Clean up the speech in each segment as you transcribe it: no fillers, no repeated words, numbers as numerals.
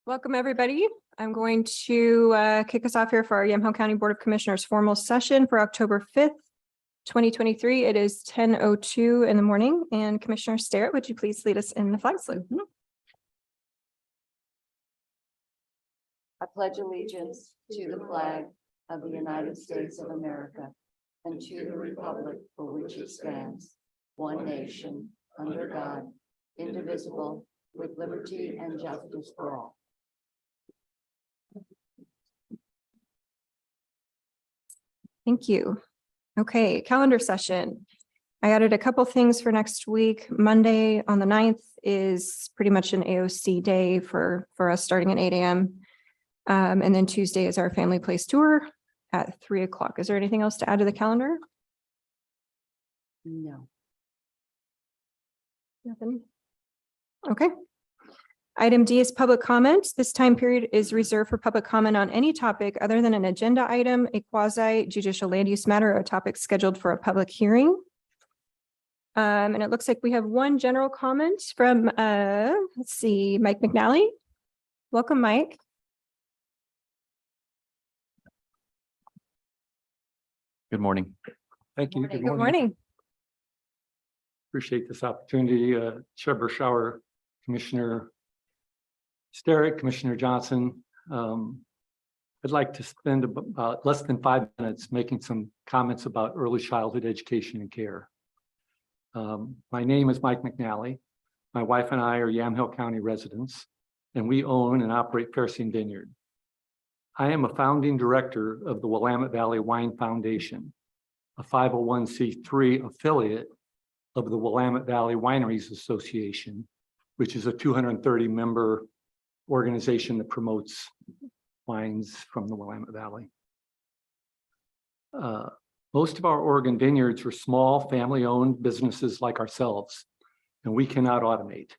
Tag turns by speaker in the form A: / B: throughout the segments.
A: Welcome, everybody. I'm going to kick us off here for our Yamhill County Board of Commissioners formal session for October 5th, 2023. It is 10:02 in the morning, and Commissioner Sterrett, would you please lead us in the flag salute?
B: I pledge allegiance to the flag of the United States of America and to the republic for which it stands, one nation, under God, indivisible, with liberty and justice for all.
A: Thank you. Okay, calendar session. I added a couple things for next week. Monday on the 9th is pretty much an AOC day for us starting at 8 a.m. And then Tuesday is our family place tour at 3 o'clock. Is there anything else to add to the calendar?
B: No.
A: Nothing. Okay. Item D is public comment. This time period is reserved for public comment on any topic other than an agenda item, a quasi judicial land use matter, or a topic scheduled for a public hearing. And it looks like we have one general comment from, let's see, Mike McNally. Welcome, Mike.
C: Good morning.
D: Thank you.
A: Good morning.
D: Appreciate this opportunity. Chair Bershauer, Commissioner Sterrett, Commissioner Johnson. I'd like to spend about less than 5 minutes making some comments about early childhood education and care. My name is Mike McNally. My wife and I are Yamhill County residents, and we own and operate Fairstein Vineyard. I am a founding director of the Willamette Valley Wine Foundation, a 501c3 affiliate of the Willamette Valley Wineries Association, which is a 230-member organization that promotes wines from the Willamette Valley. Most of our Oregon vineyards are small, family-owned businesses like ourselves, and we cannot automate.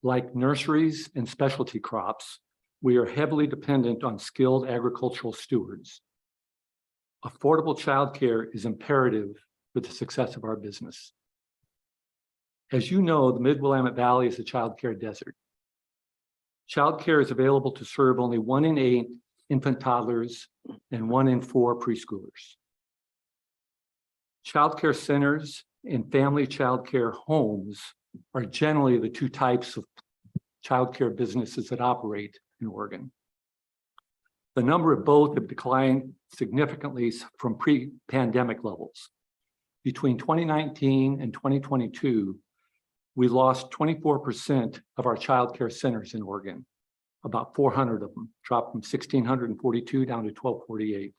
D: Like nurseries and specialty crops, we are heavily dependent on skilled agricultural stewards. Affordable childcare is imperative for the success of our business. As you know, the Mid-Willamette Valley is a childcare desert. Childcare is available to serve only 1 in 8 infant toddlers and 1 in 4 preschoolers. Childcare centers and family childcare homes are generally the 2 types of childcare businesses that operate in Oregon. The number of both have declined significantly from pre-pandemic levels. Between 2019 and 2022, we lost 24% of our childcare centers in Oregon. About 400 of them dropped from 1,642 down to 1,248.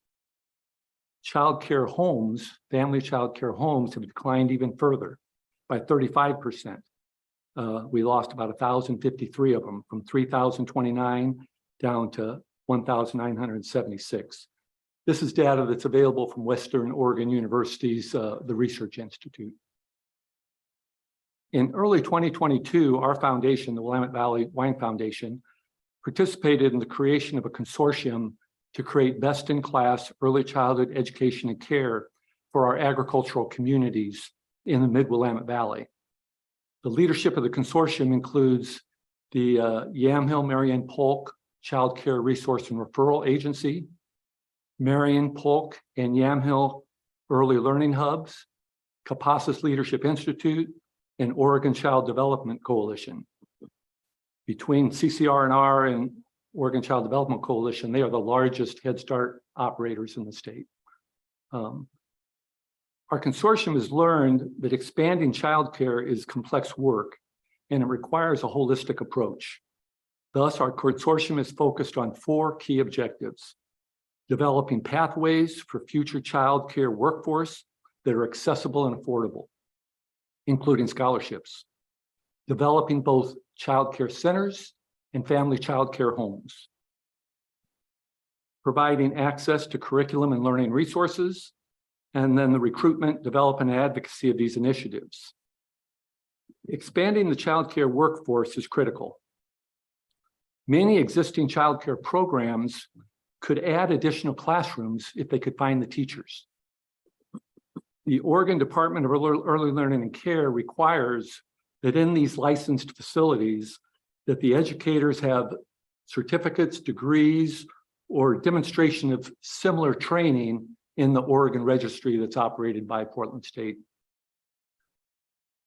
D: Childcare homes, family childcare homes, have declined even further by 35%. We lost about 1,053 of them, from 3,029 down to 1,976. This is data that's available from Western Oregon University's the Research Institute. In early 2022, our foundation, the Willamette Valley Wine Foundation, participated in the creation of a consortium to create best-in-class early childhood education and care for our agricultural communities in the Mid-Willamette Valley. The leadership of the consortium includes the Yamhill Marion Polk Child Care Resource and Referral Agency, Marion Polk and Yamhill Early Learning Hubs, Capacis Leadership Institute, and Oregon Child Development Coalition. Between CCR&R and Oregon Child Development Coalition, they are the largest Head Start operators in the state. Our consortium has learned that expanding childcare is complex work, and it requires a holistic approach. Thus, our consortium is focused on 4 key objectives: developing pathways for future childcare workforce that are accessible and affordable, including scholarships, developing both childcare centers and family childcare homes, providing access to curriculum and learning resources, and then the recruitment, development, and advocacy of these initiatives. Expanding the childcare workforce is critical. Many existing childcare programs could add additional classrooms if they could find the teachers. The Oregon Department of Early Learning and Care requires that in these licensed facilities, that the educators have certificates, degrees, or demonstration of similar training in the Oregon registry that's operated by Portland State.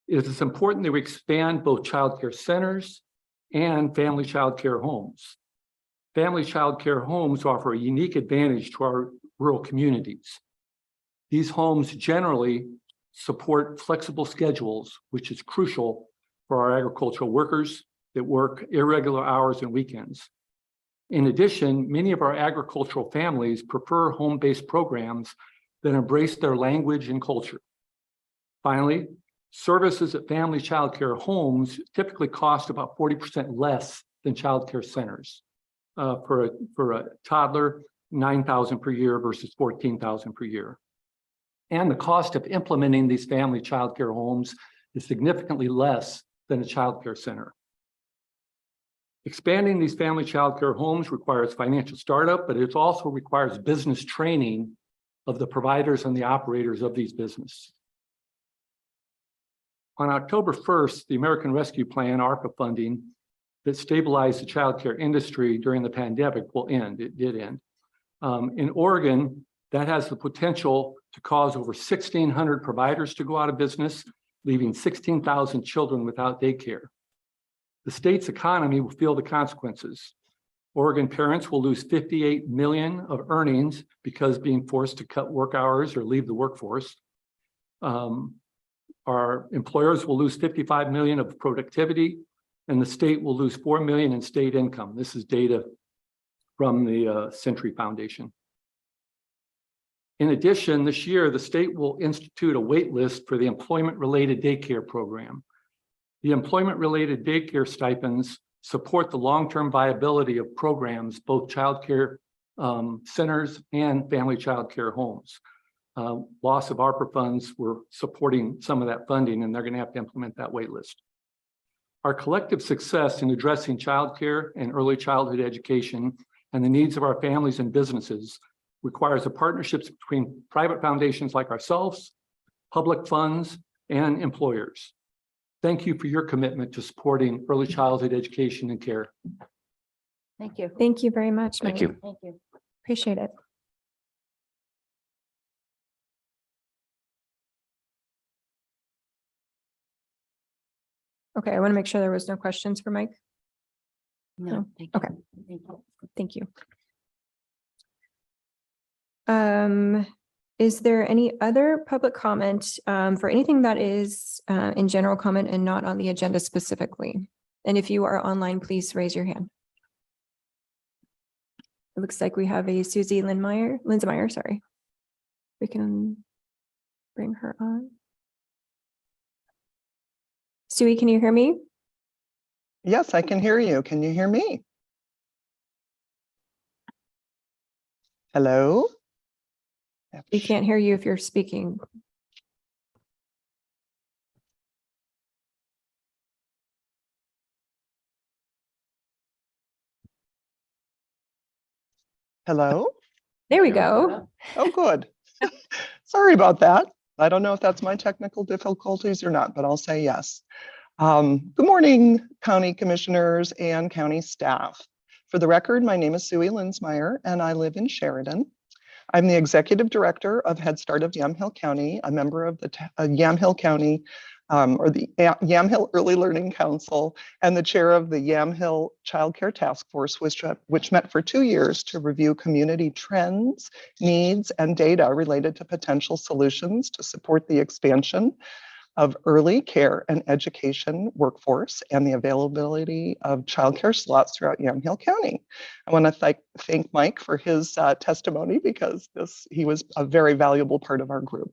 D: It is important that we expand both child care centers and family child care homes. Family child care homes offer a unique advantage to our rural communities. These homes generally support flexible schedules, which is crucial for our agricultural workers that work irregular hours and weekends. In addition, many of our agricultural families prefer home-based programs that embrace their language and culture. Finally, services at family child care homes typically cost about 40% less than child care centers. For a toddler, $9,000 per year versus $14,000 per year. And the cost of implementing these family child care homes is significantly less than a child care center. Expanding these family child care homes requires financial startup, but it also requires business training of the providers and the operators of these businesses. On October 1st, the American Rescue Plan, ARPA funding, that stabilized the child care industry during the pandemic will end. It did end. In Oregon, that has the potential to cause over 1,600 providers to go out of business, leaving 16,000 children without daycare. The state's economy will feel the consequences. Oregon parents will lose $58 million of earnings because being forced to cut work hours or leave the workforce. Our employers will lose $55 million of productivity, and the state will lose $4 million in state income. This is data from the Century Foundation. In addition, this year, the state will institute a wait list for the employment-related daycare program. The employment-related daycare stipends support the long-term viability of programs, both child care centers and family child care homes. Loss of ARPA funds were supporting some of that funding, and they're going to have to implement that wait list. Our collective success in addressing childcare and early childhood education and the needs of our families and businesses requires the partnerships between private foundations like ourselves, public funds, and employers. Thank you for your commitment to supporting early childhood education and care.
B: Thank you.
A: Thank you very much.
C: Thank
A: Mike.
C: you.
B: Thank you.
A: Appreciate it. Okay, I want to make sure there was no questions for Mike.
B: No, thank you.
A: Okay.
B: Thank you.
A: Thank you. Is there any other public comment for anything that is in general comment and not on the agenda specifically? And if you are online, please raise your hand. It looks like we have a Susie Linsmeyer, sorry. We can bring her on. Susie, can you hear me?
E: Yes, I can hear you. Can you hear me? Hello?
A: We can't hear you if you're speaking.
E: Hello?
A: There we go.
E: Oh, good. Sorry about that. I don't know if that's my technical difficulties or not, but I'll say yes. Good morning, county commissioners and county staff. For the record, my name is Susie Linsmeyer and I live in Sheridan. I'm the executive director of Head Start of Yamhill County, a member of the Yamhill County or the Yamhill Early Learning Council, and the chair of the Yamhill Child Care Task Force, which met for 2 years to review community trends, needs, and data related to potential solutions to support the expansion of early care and education workforce and the availability of childcare slots throughout Yamhill County. I want to thank Mike for his testimony because he was a very valuable part of our group.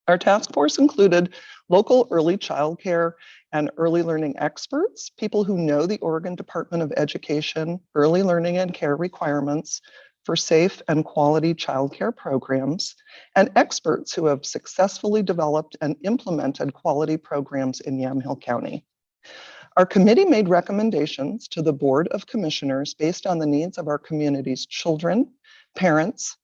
E: Our task force included local early childcare and early learning experts, people who know the Oregon Department of Education early learning and care requirements for safe and quality childcare programs, and experts who have successfully developed and implemented quality programs in Yamhill County. Our committee made recommendations to the Board of Commissioners based on the needs of our community's children, parents,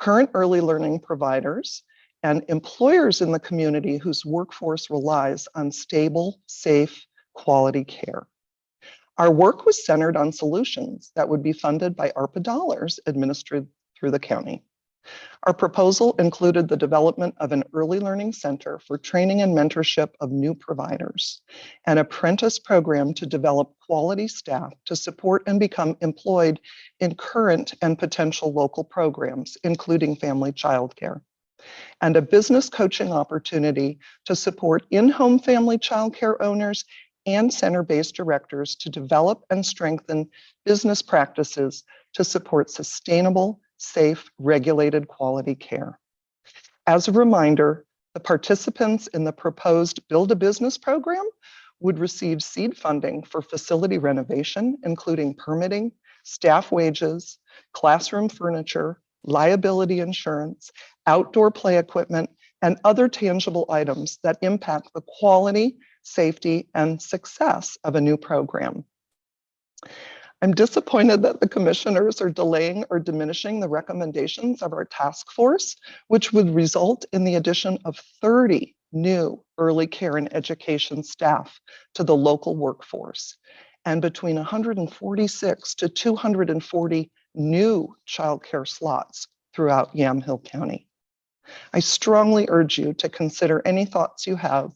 E: current early learning providers, and employers in the community whose workforce relies on stable, safe, quality care. Our work was centered on solutions that would be funded by ARPA dollars administered through the county. Our proposal included the development of an early learning center for training and mentorship of new providers, an apprentice program to develop quality staff to support and become employed in current and potential local programs, including family childcare, and a business coaching opportunity to support in-home family childcare owners and center-based directors to develop and strengthen business practices to support sustainable, safe, regulated quality care. As a reminder, the participants in the proposed Build a Business program would receive seed funding for facility renovation, including permitting, staff wages, classroom furniture, liability insurance, outdoor play equipment, and other tangible items that impact the quality, safety, and success of a new program. I'm disappointed that the commissioners are delaying or diminishing the recommendations of our task force, which would result in the addition of 30 new early care and education staff to the local workforce, and between 146 to 240 new childcare slots throughout Yamhill County. I strongly urge you to consider any thoughts you have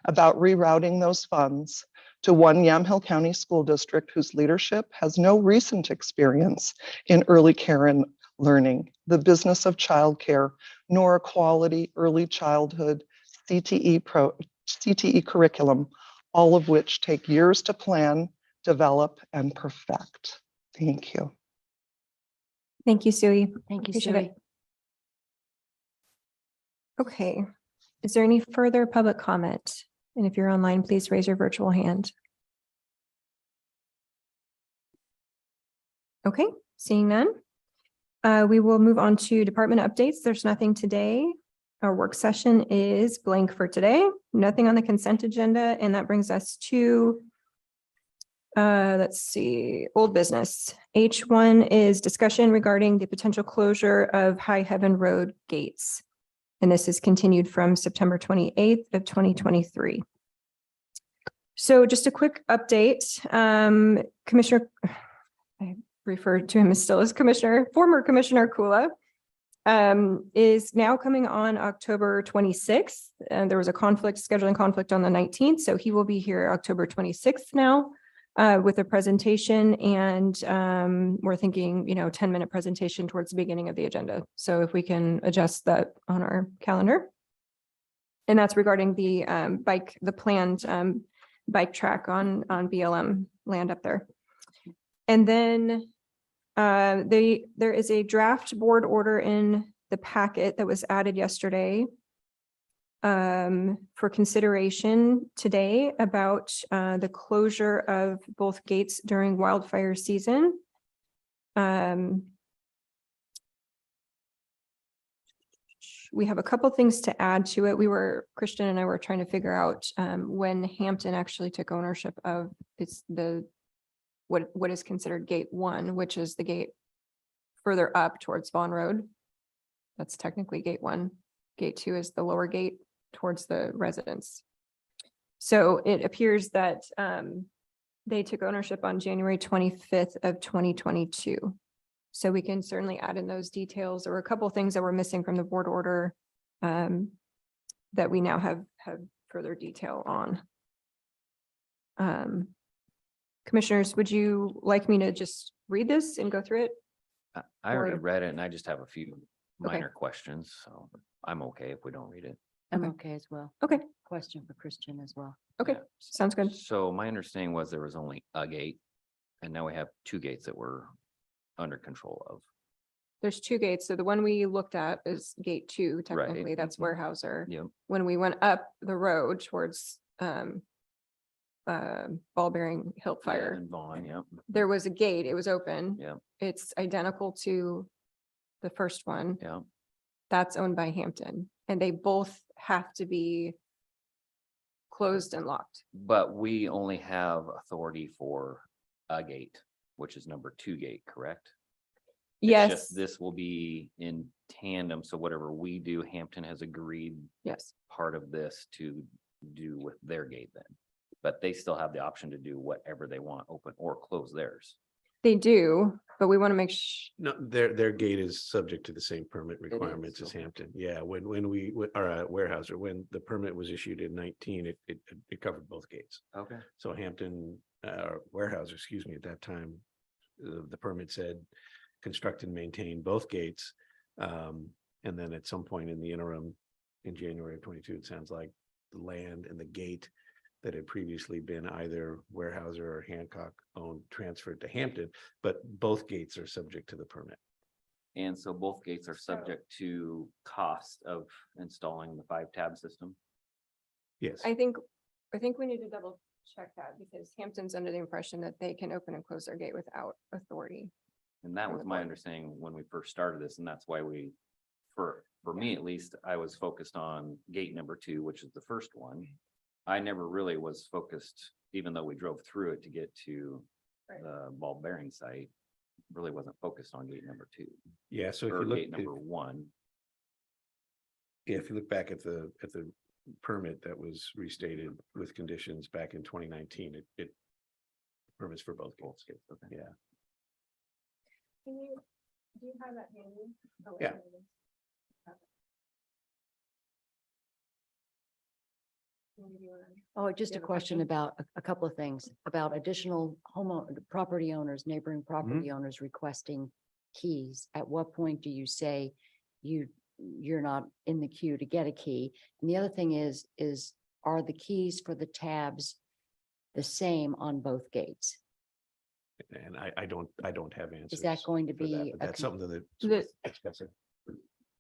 E: about rerouting those funds to one Yamhill County school district whose leadership has no recent experience in early care and learning, the business of childcare, nor a quality early childhood CTE curriculum, all of which take years to plan, develop, and perfect. Thank you.
A: Thank you, Sue.
B: Thank you,
A: Appreciate
B: Sue.
A: it. Okay. Is there any further public comment? And if you're online, please raise your virtual hand. Okay, seeing none. We will move on to department updates. There's nothing today. Our work session is blank for today. Nothing on the consent agenda. And that brings us to, let's see, old business. H1 is discussion regarding the potential closure of High Heaven Road gates. And this is continued from September 28th of 2023. So just a quick update. Commissioner, I refer to him as still as Commissioner, former Commissioner Kula, is now coming on October 26th. And there was a scheduling conflict on the 19th. So he will be here October 26th now with a presentation. And we're thinking, 10-minute presentation towards the beginning of the agenda. So if we can adjust that on our calendar. And that's regarding the the planned bike track on BLM land up there. And then there is a draft board order in the packet that was added yesterday for consideration today about the closure of both gates during wildfire season. We have a couple things to add to it. Christian and I were trying to figure out when Hampton actually took ownership of what is considered gate 1, which is the gate further up towards Vaughn Road. That's technically gate 1. Gate 2 is the lower gate towards the residence. So it appears that they took ownership on January 25th of 2022. So we can certainly add in those details. There were a couple of things that were missing from the board order that we now have further detail on. Commissioners, would you like me to just read this and go through it?
C: I already
A: Or-
C: read it and I just have a few minor questions, so I'm okay if we don't read it.
B: I'm
A: Okay.
B: okay as well.
A: Okay,
B: Question for Christian as well.
A: okay,
C: Yeah.
A: sounds good.
C: So my understanding was there was only a gate, and now we have 2 gates that we're under control of.
A: There's 2 gates. So the one we looked at is gate 2, technically, that's
B: Mhm.
A: Warehouser.
C: Yep.
A: When we went up the road towards ball bearing hilt fire,
C: And Vaughn, yep.
A: there was a gate, it was open.
C: Yep.
A: It's identical to the first one.
C: Yep.
A: That's owned by Hampton, and they both have to be closed and locked.
C: But we only have authority for a gate, which is number 2 gate, correct? It's
A: Yes,
C: just this will be in tandem, so whatever we do, Hampton has agreed
A: yes.
C: part of this to do with their gate then. but they still have the option to do whatever they want, open or close theirs.
A: They do, but we want to make
F: No, their gate is subject to the same permit requirements as
C: okay.
F: Hampton. Yeah, when our Warehouser, when the permit was issued in 19, it covered both gates.
C: Okay.
F: So Hampton, Warehouser, excuse me, at that time, the permit said construct and maintain both gates. And then at some point in the interim, in January of 22, it sounds like the land and the gate that had previously been either Warehouser or Hancock owned transferred to Hampton, but both gates are subject to the permit.
C: And so both gates are subject to cost of installing the 5-tab system.
F: Yes.
A: I think we need to double check that because Hampton's under the impression that they can open and close their gate without authority.
C: And that
A: From
C: was
A: the
C: my
A: board.
C: understanding when we first started this, and that's why for me at least, I was focused on gate number 2, which is the first one. I never really was focused, even though we drove through it to get to
A: Right.
C: the ball bearing site, really wasn't focused on gate number 2
F: Yeah, so if
C: or
F: you look,
C: gate number 1.
F: if you look back at the permit that was restated with conditions back in 2019, it permits for both gates.
C: Okay.
F: Yeah.
A: Do you have that handy?
F: Yeah.
G: Oh, just
A: You
G: a
A: have a
G: question
A: question?
G: about a couple of things, about additional property owners, neighboring property owners requesting keys. At what point do you say you're not in the queue to get a key? And the other thing is are the keys for the tabs the same on both gates?
F: And I don't have answers.
G: Is that going to
F: for that,
G: be
F: but
G: a
F: that's
G: con-
F: something that.
A: The-
F: discussing.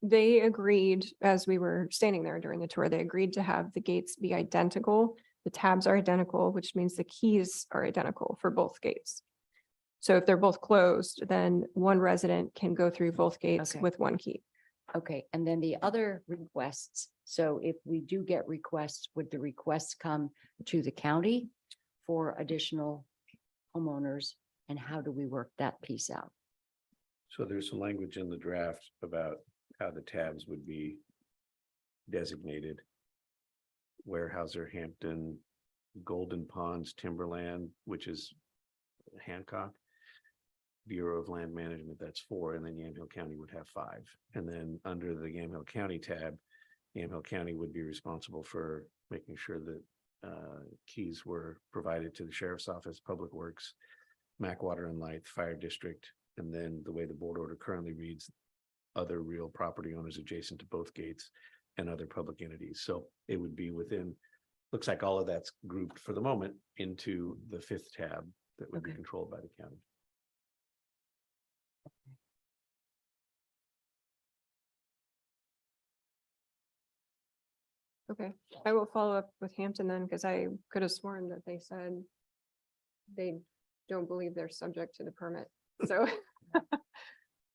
A: They agreed, as we were standing there during the tour, they agreed to have the gates be identical. The tabs are identical, which means the keys are identical for both gates. So if they're both closed, then one resident can go through both gates
G: Okay.
A: with one key.
G: Okay, and then the other requests, so if we do get requests, would the requests come to the county for additional homeowners? And how do we work that piece out?
F: So there's some language in the draft about how the tabs would be designated. Warehouser, Hampton, Golden Ponds, Timberland, which is Hancock. Bureau of Land Management, that's 4, and then Yamhill County would have 5. And then under the Yamhill County tab, Yamhill County would be responsible for making sure that keys were provided to the Sheriff's Office, Public Works, Mac Water and Light, Fire District, and then the way the board order currently reads, other real property owners adjacent to both gates and other public entities. So it would be within, looks like all of that's grouped for the moment into the 5th tab that would be
G: Okay.
F: controlled by the county.
A: Okay, I will follow up with Hampton then, because I could have sworn that they said they don't believe they're subject to the permit, so.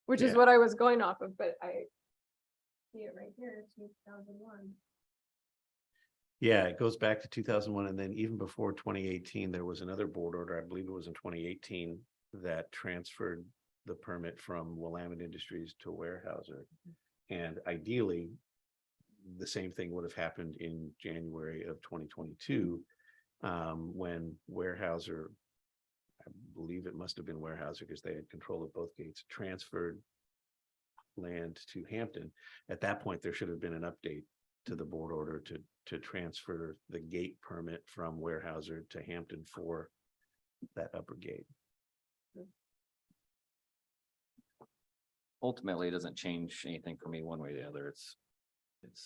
A: Which is
F: Yeah.
A: what I was going off of, but I see it right here, 2001.
F: Yeah, it goes back to 2001, and then even before 2018, there was another board order, I believe it was in 2018, that transferred the permit from Willamette Industries to Warehouser. And ideally, the same thing would have happened in January of 2022, when Warehouser, I believe it must have been Warehouser because they had control of both gates, transferred land to Hampton. At that point, there should have been an update to the board order to transfer the gate permit from Warehouser to Hampton for that upper gate.
C: Ultimately, it doesn't change anything for me one way or the other. It's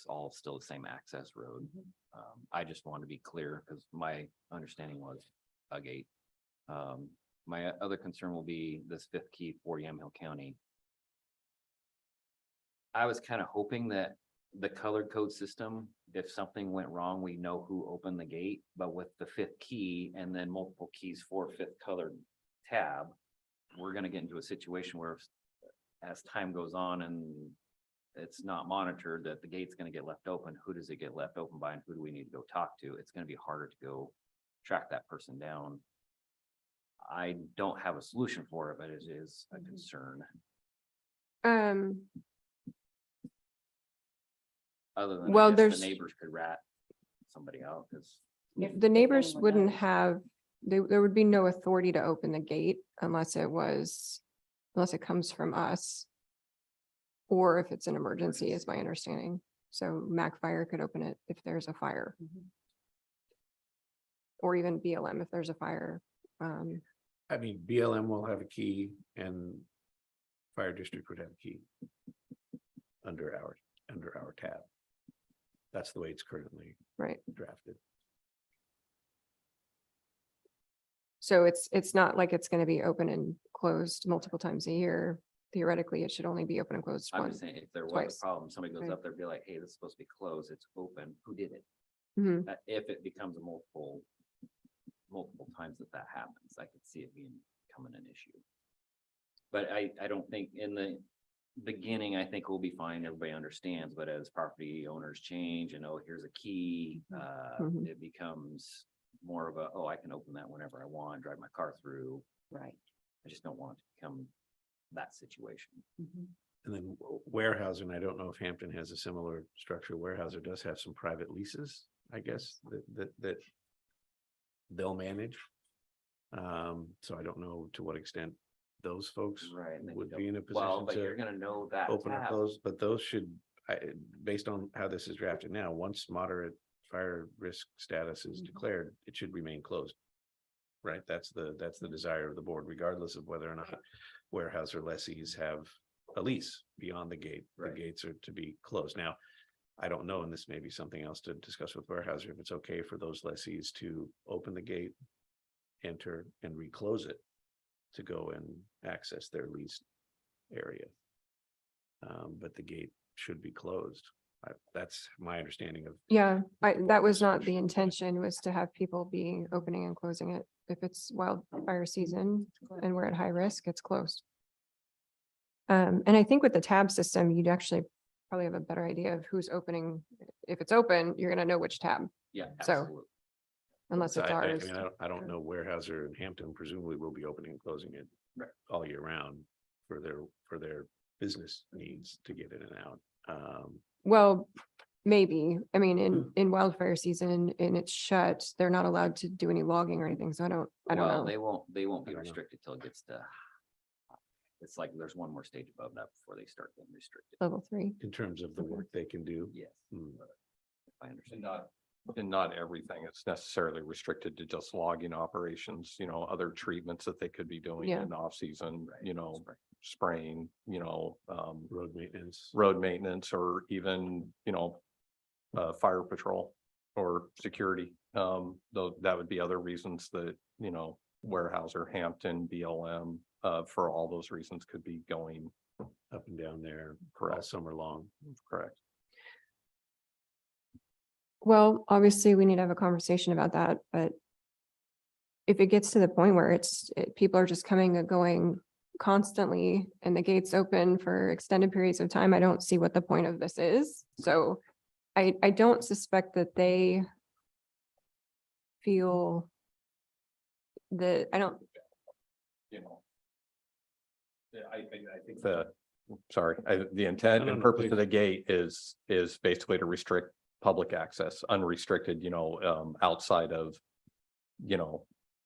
C: all still the same access road. I just want to be clear because my understanding was a gate. My other concern will be this 5th key for Yamhill County. I was kind of hoping that the colored code system, if something went wrong, we know who opened the gate, but with the 5th key and then multiple keys for 5th colored tab, we're gonna get into a situation where as time goes on and it's not monitored, that the gate's gonna get left open. Who does it get left open by and who do we need to go talk to? It's gonna be harder to go track that person down. I don't have a solution for it, but it is a concern. Other than,
A: Well,
C: I guess
A: there's-
C: the neighbors could rat somebody out because
B: If
A: The neighbors
B: anyone
A: wouldn't
B: knows.
A: have, there would be no authority to open the gate unless it comes from us. Or if it's an emergency, is my understanding. So Mac Fire could open it if there's a fire. Or even BLM if there's a fire.
F: I mean, BLM will have a key and fire district would have a key under our tab. That's the way it's currently
A: Right.
F: drafted.
A: So it's not like it's gonna be open and closed multiple times a year. Theoretically, it should only be open and closed
C: I'm
A: once.
C: just saying, if there was
A: twice.
C: a problem, somebody goes
A: Right.
C: up there, be like, hey, this is supposed to be closed, it's open, who did it?
A: Mhm.
C: If it becomes a multiple times that happens, I could see it becoming an issue. But I don't think in the beginning, I think we'll be fine, everybody understands, but as property owners change and, oh, here's a key,
A: Mhm.
C: it becomes more of a, oh, I can open that whenever I want, drive my car through.
G: Right.
C: I just don't want it to become that situation.
F: And then Warehouser, I don't know if Hampton has a similar structure. Warehouser does have some private leases, I guess, that they'll manage. So I don't know to what extent those folks
C: Right. and then you
F: would
C: don't-
F: be in a
C: Well,
F: position
C: but you're
F: to
C: gonna know that.
F: open or
C: tab.
F: close, but those should, based on how this is drafted now, once moderate fire risk status is declared, it should remain closed. Right? That's the desire of the board, regardless of whether or not warehouse or lessees have a lease beyond the gate. The
C: Right.
F: gates are to be closed. Now, I don't know, and this may be something else to discuss with Warehouser, if it's okay for those lessees to open the gate, enter and reclose it to go and access their leased area. But the gate should be closed. That's my understanding of.
A: Yeah, that was not the
F: Discussion.
A: intention, was to have people be opening and closing it. If it's wildfire season and we're at high risk, it's closed. And I think with the tab system, you'd actually probably have a better idea of who's opening. If it's open, you're gonna know which tab,
C: Yeah,
A: So,
C: absolutely.
A: unless
F: So
A: it's ours.
F: mean, I don't know, Warehouser and Hampton presumably will be opening and closing it
C: Right.
F: all year round for their business needs to get in and out.
A: Well, maybe. I mean, in wildfire season and it's shut, they're not allowed to do any logging or anything. So I don't
C: Well,
A: know.
C: they won't
F: I
C: be
F: don't know.
C: restricted till it gets to. It's like there's one more stage above that before they start getting restricted.
A: Level 3.
F: In terms of the
A: Okay.
F: work they can do.
C: Yes.
F: Hmm.
C: If I understand.
H: And not everything is necessarily restricted to just logging operations, other treatments that they could be doing
A: Yeah.
H: in off season,
C: Right.
H: spraying,
F: Road maintenance.
H: road maintenance or even, fire patrol or security. Though that would be other reasons that, Warehouser, Hampton, BLM, for all those reasons could be going.
F: Up and down there all
H: Correct.
F: summer long.
H: Correct.
A: Well, obviously, we need to have a conversation about that, but if it gets to the point where people are just coming and going constantly and the gates open for extended periods of time, I don't see what the point of this is. So I don't suspect that they feel that, I don't,
H: Yeah, I think the intent
F: No,
H: and
F: no,
H: purpose
F: please.
H: of the gate is basically to restrict public access, unrestricted, outside of,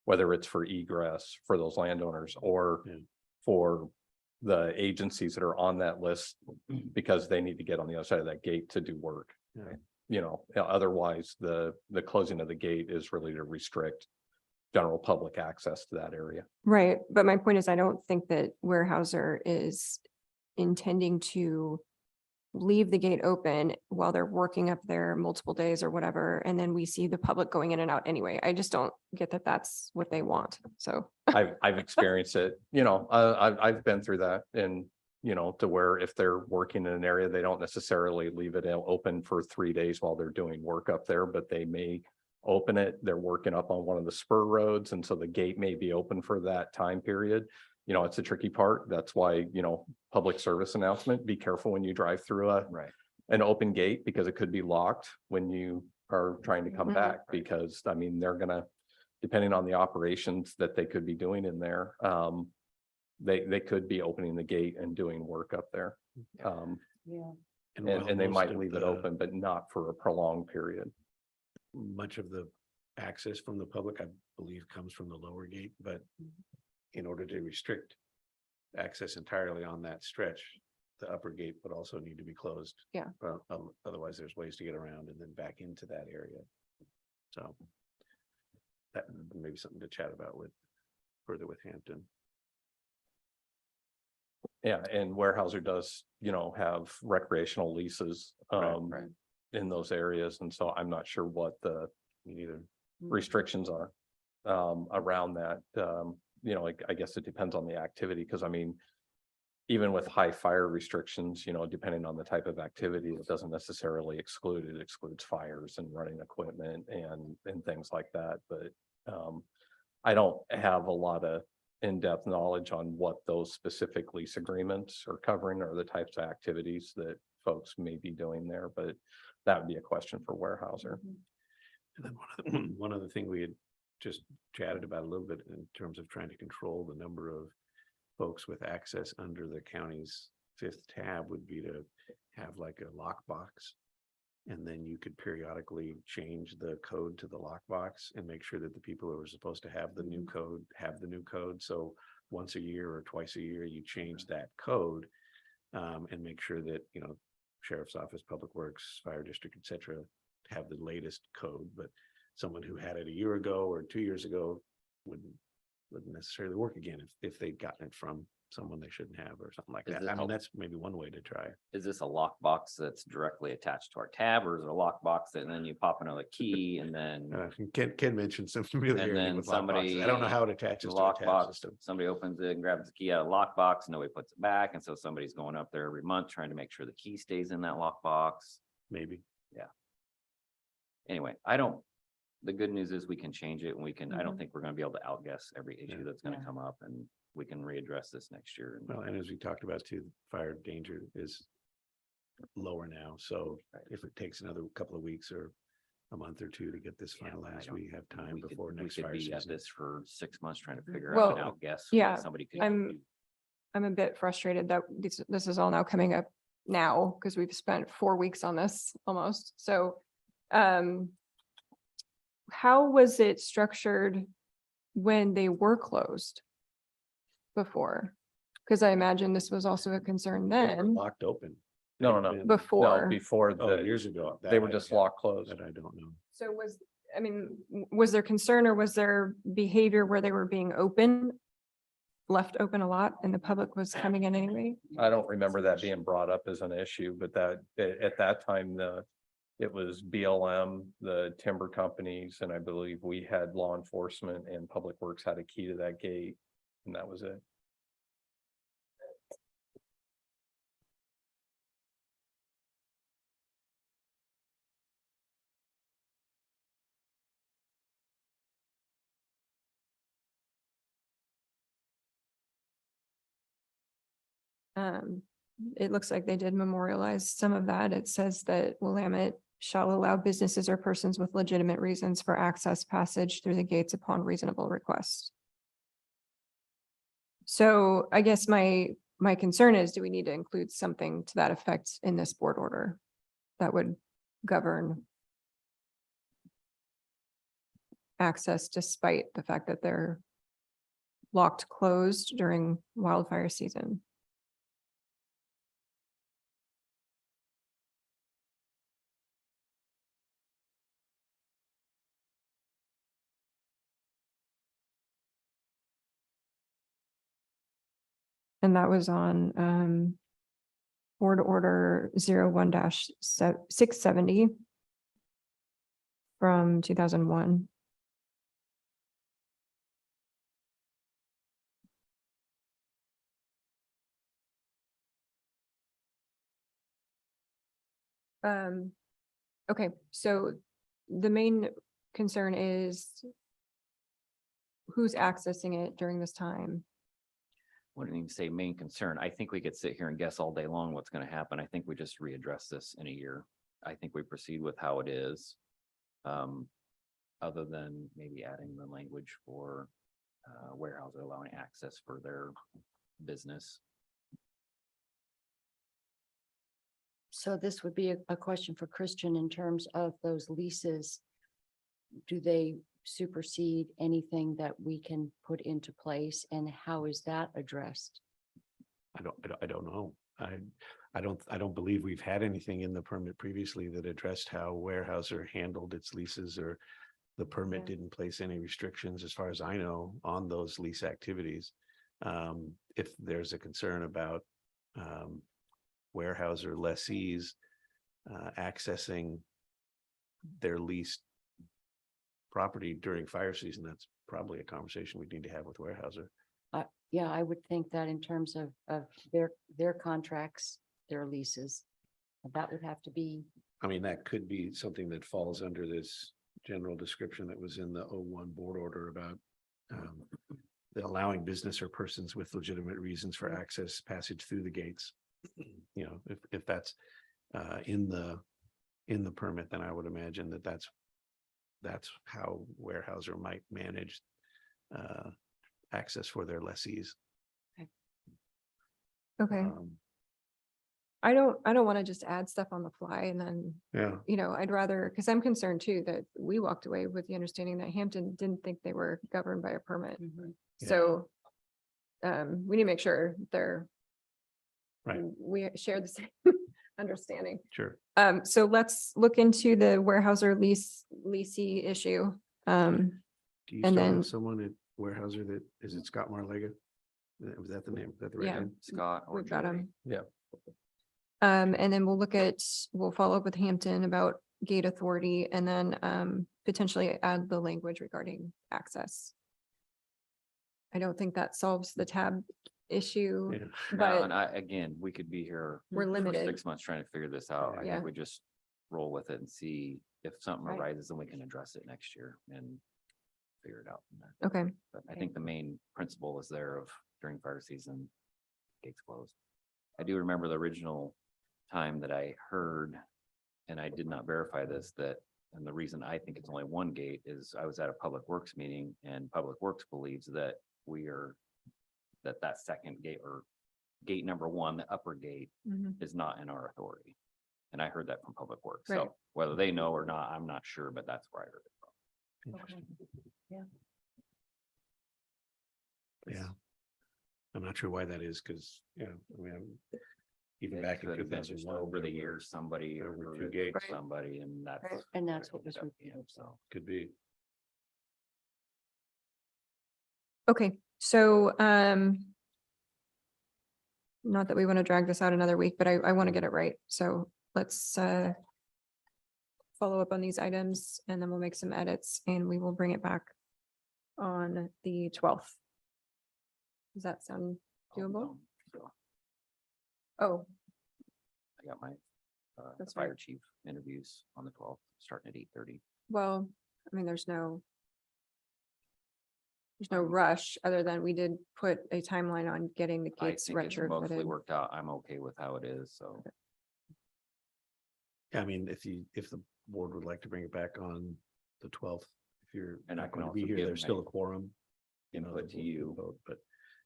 H: whether it's for egress for those landowners or
F: Yeah.
H: for the agencies that are on that list because they need to get on the other side of that gate to do work.
F: Yeah.
H: Otherwise the closing of the gate is really to restrict general public access to that area.
A: right. But my point is, I don't think that Warehouser is intending to leave the gate open while they're working up there multiple days or whatever, and then we see the public going in and out anyway. I just don't get that that's what they want. So,
H: I've experienced it, I've been through that and, to where if they're working in an area, they don't necessarily leave it open for 3 days while they're doing work up there, but they may open it. They're working up on one of the spur roads. And so the gate may be open for that time period. It's a tricky part. That's why, public service announcement, be careful when you drive through
C: Right.
H: an open gate because it could be locked when you are trying to come
A: Mhm.
H: back because they're gonna, depending on the operations that they could be doing in there, they could be opening the gate and doing work up there.
G: Yeah.
H: And they
F: most
H: might
F: of
H: leave it
F: the-
H: open, but not for a prolonged period.
F: Much of the access from the public, I believe, comes from the lower gate, but in order to restrict access entirely on that stretch, the upper gate would also need to be closed.
A: Yeah.
F: Otherwise, there's ways to get around and then back into that area. So that may be something to chat about with further with Hampton.
H: Yeah, and Weyerhaeuser does, have recreational leases
F: Right.
H: in those areas. And so I'm not sure what the
F: Me neither.
H: restrictions are around that. I guess it depends on the activity, because I mean, even with high fire restrictions, depending on the type of activity, it doesn't necessarily exclude, it excludes fires and running equipment and things like that. But I don't have a lot of in-depth knowledge on what those specific lease agreements are covering or the types of activities that folks may be doing there, but that would be a question for Weyerhaeuser.
F: And then one other thing we had just chatted about a little bit in terms of trying to control the number of folks with access under the county's 5th tab would be to have like a lockbox. And then you could periodically change the code to the lockbox and make sure that the people who are supposed to have the new code have the new code. So once a year or twice a year, you change that code and make sure that, Sheriff's Office, Public Works, Fire District, et cetera, have the latest code. But someone who had it a year ago or 2 years ago wouldn't necessarily work again if they'd gotten it from someone they shouldn't have or something like
C: Is
F: that.
C: it
F: I mean,
C: a-
F: that's maybe one way to try.
C: Is this a lockbox that's directly attached to our tab, or is it a lockbox that then you pop another key and then
F: Ken mentioned some familiarity
C: then
F: with
C: somebody-
F: lockboxes. I don't know how it
C: the
F: attaches to a tab
C: lockbox,
F: system.
C: somebody opens it and grabs the key out of the lockbox, nobody puts it back, and so somebody's going up there every month trying to make sure the key stays in that lockbox.
F: Maybe.
C: Anyway, the good news is we can change it and I don't think we're gonna be able to outguess every issue
F: Yeah.
C: that's gonna
G: Yeah.
C: come up, and we can readdress this next year.
F: Well, and as we talked about too, fire danger is lower now. So if it takes another couple of weeks or a month or two to get this
C: Yeah, but I
F: finalized,
C: don't-
F: we have time
C: We could
F: before next fire
C: be at
F: season.
C: this for 6 months trying to figure
A: Well,
C: out and outguess.
A: yeah,
C: what somebody could
A: I'm-
C: do.
A: I'm a bit frustrated that this is all now coming up now because we've spent 4 weeks on this almost. So how was it structured when they were closed before? Because I imagine this was also a concern
F: They were
A: then
F: Locked open.
H: No,
F: They've
H: no,
F: been-
H: No,
A: before.
H: before
F: Oh,
H: the,
F: years ago.
H: they were just locked closed.
F: That I don't know.
A: So was there concern or was there behavior where they were being left open a lot and the public was coming in anyway?
H: I don't remember that being brought up as an issue, but at that time, it was BLM, the timber companies, and I believe we had law enforcement and Public Works had a key to that gate, and that was it.
A: It looks like they did memorialize some of that. It says that Willamette shall allow businesses or persons with legitimate reasons for access passage through the gates upon reasonable request. So I guess my concern is, do we need to include something to that effect in this board order that would govern access despite the fact that they're locked closed during wildfire season? And that was on board order 01-670 from 2001. Okay, so the main concern is who's accessing it during this time?
C: Wouldn't even say main concern. I think we could sit here and guess all day long what's gonna happen. I think we just readdress this in a year. I think we proceed with how it is. Other than maybe adding the language for warehouse allowing access for their business.
G: So this would be a question for Christian in terms of those leases. do they supersede anything that we can put into place, and how is that addressed?
F: I don't know. I don't believe we've had anything in the permit previously that addressed how Weyerhaeuser handled its leases, or the permit
G: Yeah.
F: didn't place any restrictions, as far as I know, on those lease activities. If there's a concern about Weyerhaeuser lessees accessing their leased property during fire season, that's probably a conversation we need to have with Weyerhaeuser.
G: Yeah, I would think that in terms of their contracts, their leases, that would have to be,
F: I mean, that could be something that falls under this general description that was in the 01 board order about the allowing business or persons with legitimate reasons for access passage through the gates. You know, if that's in the permit, then I would imagine that that's how Weyerhaeuser might manage access for their lessees.
A: Okay. I don't want to just add stuff on the fly and then,
F: Yeah,
A: you know, I'd rather, because I'm concerned too, that we walked away with the understanding that Hampton didn't think they were governed by a permit.
F: Yeah.
A: So we need to make sure they're,
F: Right.
A: we share the same understanding.
F: sure.
A: So let's look into the Weyerhaeuser leasing issue.
F: Do you
A: And
F: still
A: then-
F: have someone at Weyerhaeuser that, is it Scott Marlega? Was that the name? Was that the right
A: Yeah.
F: name?
C: Scott or
A: We've got
C: Jody.
A: 'em.
H: Yeah.
A: And then we'll follow up with Hampton about gate authority and then potentially add the language regarding access. I don't think that solves the tab issue,
F: Yeah.
C: No,
A: but
C: and again, we could be here
A: we're
C: for
A: limited.
C: 6 months trying to figure this out. I
A: Yeah.
C: think we just roll with it and see if something
A: Right.
C: arises, then we can address it next year and figure it out from there.
A: Okay,
C: But I think the main principle is there of during fire season, gates closed. I do remember the original time that I heard, and I did not verify this, and the reason I think it's only one gate is I was at a Public Works meeting and Public Works believes that that second gate or gate number one, the upper gate
A: mhm,
C: is not in our authority. And I heard that from Public Works.
A: Right.
C: So whether they know or not, I'm not sure, but that's where I heard it from.
F: Interesting. Yeah. I'm not sure why that is, because, I mean, even
C: It
F: back in
C: could have been just
F: 2001.
C: over the
F: there were-
C: years, somebody
F: there were
C: or
F: two gates.
A: Right.
C: somebody, and that's.
A: Right.
G: and that's
C: where
G: what
C: it
G: was
C: ended up being,
G: reviewed.
C: So.
F: Could be.
A: okay, so not that we want to drag this out another week, but I want to get it right. So let's follow up on these items and then we'll make some edits and we will bring it back on the 12th. Does that sound doable?
C: So
A: Oh,
C: I got my
A: That's
C: fire
A: right.
C: chief interviews on the 12th, starting at 8:30.
A: well, I mean, there's no rush other than we did put a timeline on getting the
C: I
A: gates
C: think it's mostly
A: retrofitted.
C: worked out. I'm okay with how it is, so.
F: I mean, if the board would like to bring it back on the 12th, if you're
C: And I
F: not
C: can
F: going to be
C: also
F: here,
C: give
F: there's still a
C: my
F: quorum.
C: input to you.
F: vote, but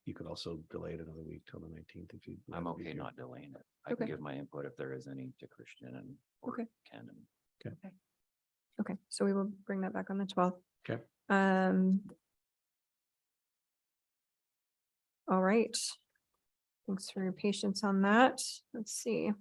F: you could also delay it another week till the 19th if you.
C: I'm
F: rather be
C: okay
F: here.
C: not delaying it. I
A: Okay.
C: can give my input if there is any to Christian and or
A: Okay.
C: Ken and
A: Okay, so we will bring that back on the 12th.
F: Okay.
A: All right. Thanks for your patience on that. Let's see. I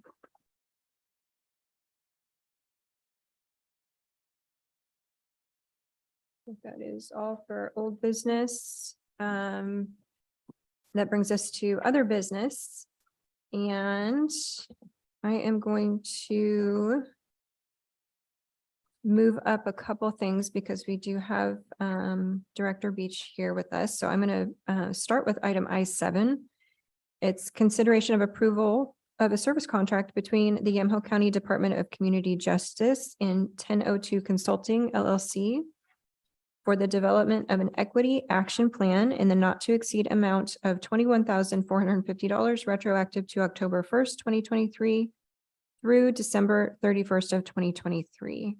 A: think that is all for old business. That brings us to other business. And I am going to move up a couple things because we do have Director Beach here with us. So I'm going to start with item I7. It's consideration of approval of a service contract between the Yamhill County Department of Community Justice and 1002 Consulting LLC for the development of an equity action plan in the not to exceed amount of $21,450 retroactive to October 1st, 2023 through December 31st of 2023.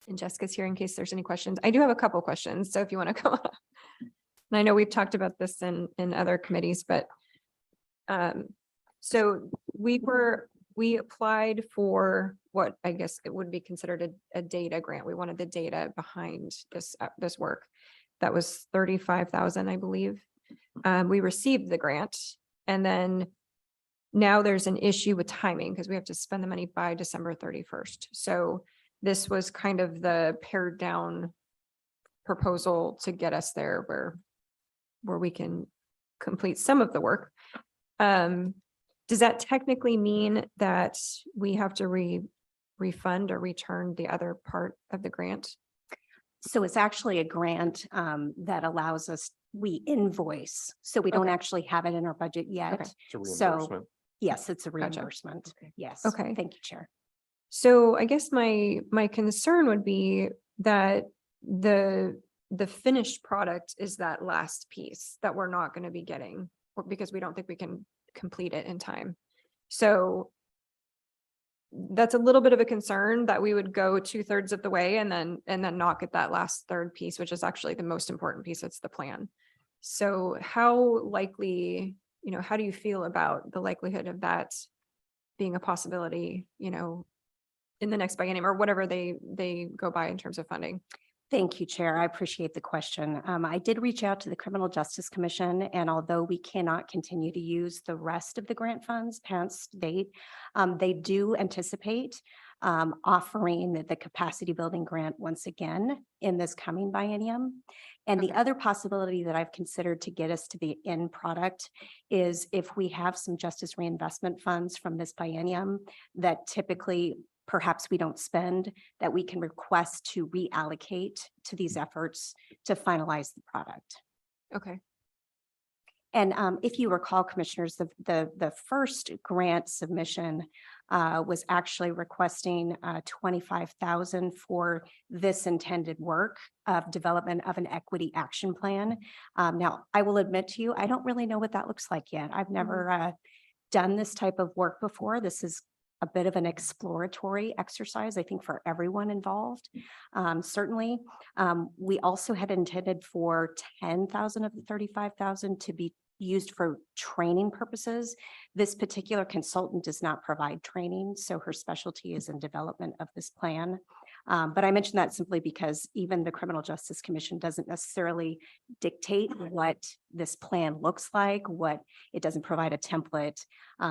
A: And Jessica's here in case there's any questions. I do have a couple questions, so if you want to go on. And I know we've talked about this in other committees, but so we applied for what I guess it would be considered a data grant. We wanted the data behind this work. That was 35,000, I believe. We received the grant, and then now there's an issue with timing because we have to spend the money by December 31st. So this was kind of the pared down proposal to get us there where we can complete some of the work. Does that technically mean that we have to refund or return the other part of the grant?
I: So it's actually a grant that allows us, we invoice, so we don't
A: Okay.
I: actually have it in our budget yet.
A: Okay.
H: It's a
I: So-
H: reimbursement.
I: Yes, it's a
A: Gotcha.
I: reimbursement. Yes.
A: Okay.
I: Thank you, Chair.
A: So I guess my concern would be that the finished product is that last piece that we're not going to be getting because we don't think we can complete it in time. So that's a little bit of a concern that we would go 2/3 of the way and then not get that last third piece, which is actually the most important piece. It's the plan. So how likely, how do you feel about the likelihood of that being a possibility, in the next biennium or whatever they go by in terms of funding?
I: Thank you, Chair. I appreciate the question. I did reach out to the Criminal Justice Commission, and although we cannot continue to use the rest of the grant funds past date, they do anticipate offering the capacity building grant once again in this coming biennium. And the
A: Okay.
I: other possibility that I've considered to get us to the end product is if we have some justice reinvestment funds from this biennium that typically perhaps we don't spend, that we can request to reallocate to these efforts to finalize the product.
A: Okay.
I: And if you recall, commissioners, the first grant submission was actually requesting 25,000 for this intended work of development of an equity action plan. Now, I will admit to you, I don't really know what that looks like yet. I've never done this type of work before. This is a bit of an exploratory exercise, I think, for everyone involved. Certainly, we also had intended for 10,000 of the 35,000 to be used for training purposes. This particular consultant does not provide training, so her specialty is in development of this plan. But I mention that simply because even the Criminal Justice Commission doesn't necessarily dictate what this plan looks like, it doesn't provide a template.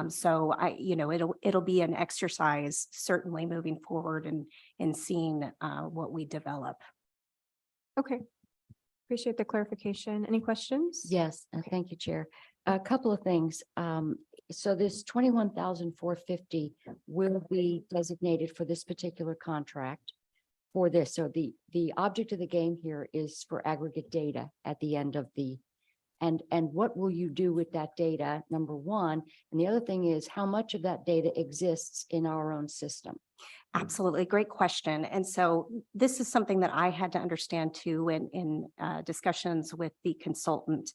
I: So it'll be an exercise certainly moving forward and seeing what we develop.
A: Okay. Appreciate the clarification. Any questions?
G: Yes, thank you, Chair. A couple of things. So this 21,450 will be designated for this particular contract for this. So the object of the game here is for aggregate data at the end of and what will you do with that data, number one? And the other thing is how much of that data exists in our own system?
I: Absolutely. Great question. And so this is something that I had to understand too in discussions with the consultant.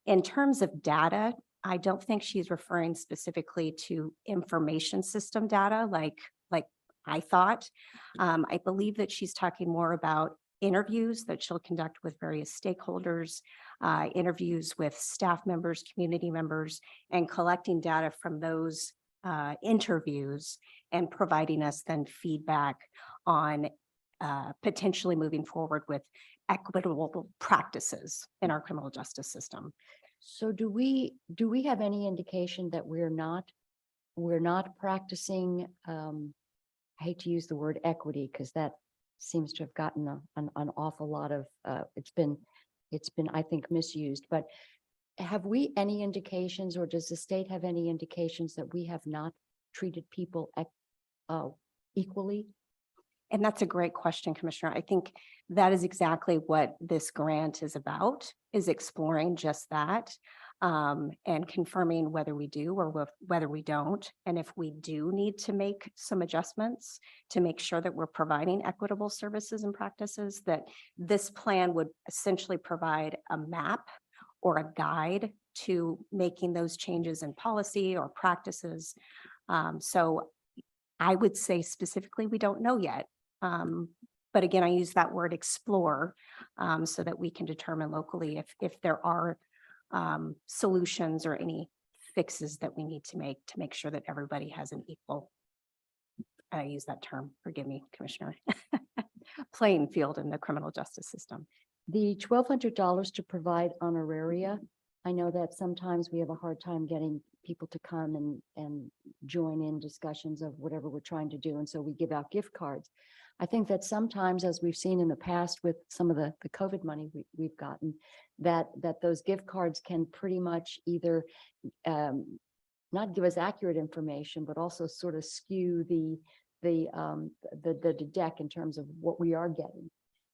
I: In terms of data, I don't think she's referring specifically to information system data like I thought. I believe that she's talking more about interviews that she'll conduct with various stakeholders, interviews with staff members, community members, and collecting data from those interviews and providing us then feedback on potentially moving forward with equitable practices in our criminal justice system.
G: So do we have any indication that we're not practicing, I hate to use the word equity because that seems to have gotten an awful lot of, it's been, I think, misused, but have we any indications, or does the state have any indications that we have not treated people equally?
I: And that's a great question, Commissioner. I think that is exactly what this grant is about, is exploring just that and confirming whether we do or whether we don't. And if we do need to make some adjustments to make sure that we're providing equitable services and practices, that this plan would essentially provide a map or a guide to making those changes in policy or practices. So I would say specifically, we don't know yet. But again, I use that word explore so that we can determine locally if there are solutions or any fixes that we need to make sure that everybody has an equal I use that term, forgive me, Commissioner, playing field in the criminal justice system.
G: The $1,200 to provide honoraria, I know that sometimes we have a hard time getting people to come and join in discussions of whatever we're trying to do. And so we give out gift cards. I think that sometimes, as we've seen in the past with some of the COVID money we've gotten, that those gift cards can pretty much either not give us accurate information, but also sort of skew the deck in terms of what we are getting.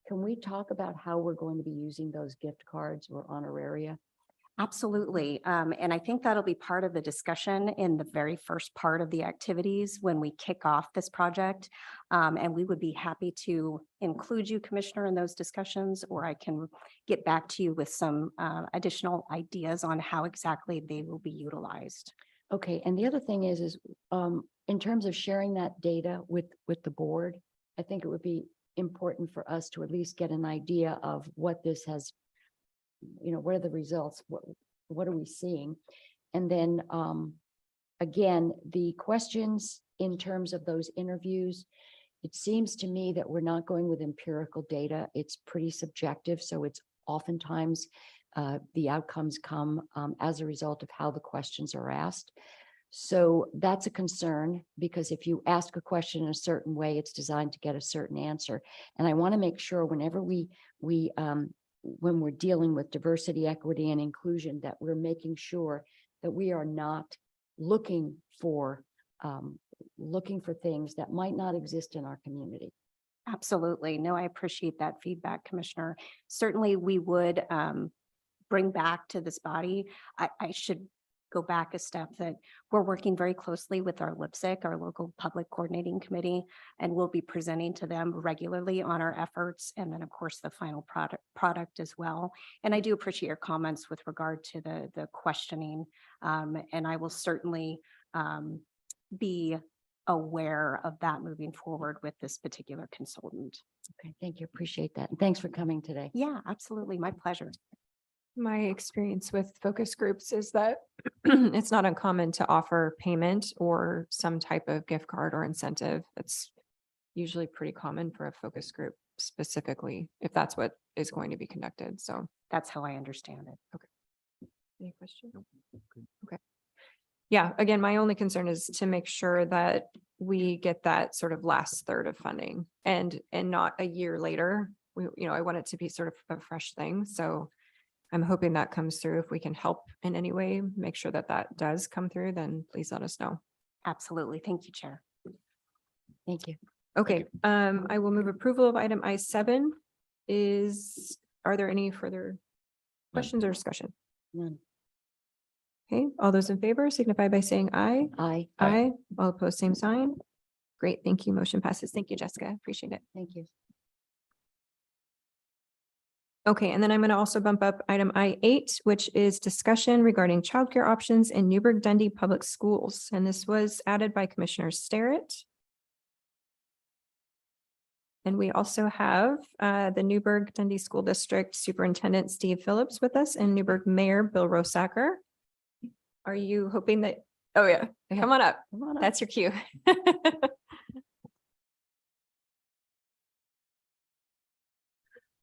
G: Can we talk about how we're going to be using those gift cards or honoraria?
I: Absolutely. And I think that'll be part of the discussion in the very first part of the activities when we kick off this project. And we would be happy to include you, Commissioner, in those discussions, or I can get back to you with some additional ideas on how exactly they will be utilized.
G: Okay, and the other thing is in terms of sharing that data with the board, I think it would be important for us to at least get an idea of what this has, what are the results? What are we seeing? And then again, the questions in terms of those interviews, it seems to me that we're not going with empirical data. It's pretty subjective. So it's oftentimes the outcomes come as a result of how the questions are asked. So that's a concern, because if you ask a question in a certain way, it's designed to get a certain answer. And I want to make sure whenever when we're dealing with diversity, equity, and inclusion, that we're making sure that we are not looking for things that might not exist in our community.
I: Absolutely. No, I appreciate that feedback, Commissioner. Certainly, we would bring back to this body. I should go back a step that we're working very closely with our LIPSIC, our local public coordinating committee, and we'll be presenting to them regularly on our efforts. And then, of course, the final product as well. And I do appreciate your comments with regard to the questioning. And I will certainly be aware of that moving forward with this particular consultant.
G: Okay, thank you. Appreciate that. And thanks for coming today.
I: Yeah, absolutely. My pleasure.
A: My experience with focus groups is that it's not uncommon to offer payment or some type of gift card or incentive. It's usually pretty common for a focus group specifically, if that's what is going to be conducted. So
I: That's how I understand it.
A: any questions? Okay. Yeah, again, my only concern is to make sure that we get that sort of last third of funding and not a year later. I want it to be sort of a fresh thing. So I'm hoping that comes through. If we can help in any way, make sure that that does come through, then please let us know.
I: Absolutely. Thank you, Chair.
G: Thank you.
A: Okay, I will move approval of item I7. Are there any further questions or discussion?
G: None.
A: Okay, all those in favor signify by saying aye.
G: Aye.
A: Aye. All opposed, same sign. Great, thank you. Motion passes. Thank you, Jessica. Appreciate it.
G: Thank you.
A: Okay, and then I'm going to also bump up item I8, which is discussion regarding childcare options in Newburgh-Dundee Public Schools. And this was added by Commissioner Starrett. And we also have the Newburgh-Dundee School District Superintendent Steve Phillips with us and Newburgh Mayor Bill Rosacker. Are you hoping that, oh yeah, come on up.
G: Come on up.
A: That's your cue.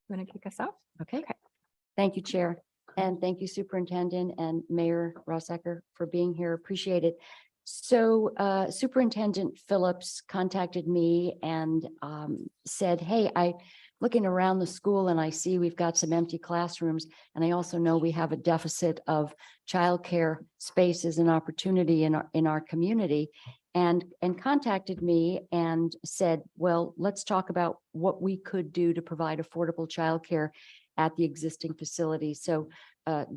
A: Want to kick us off?
G: Okay.
A: Okay.
G: Thank you, Chair. And thank you, Superintendent and Mayor Rosacker, for being here. Appreciate it. So Superintendent Phillips contacted me and said, hey, I'm looking around the school and I see we've got some empty classrooms. And I also know we have a deficit of childcare spaces and opportunity in our community. And contacted me and said, well, let's talk about what we could do to provide affordable childcare at the existing facility. So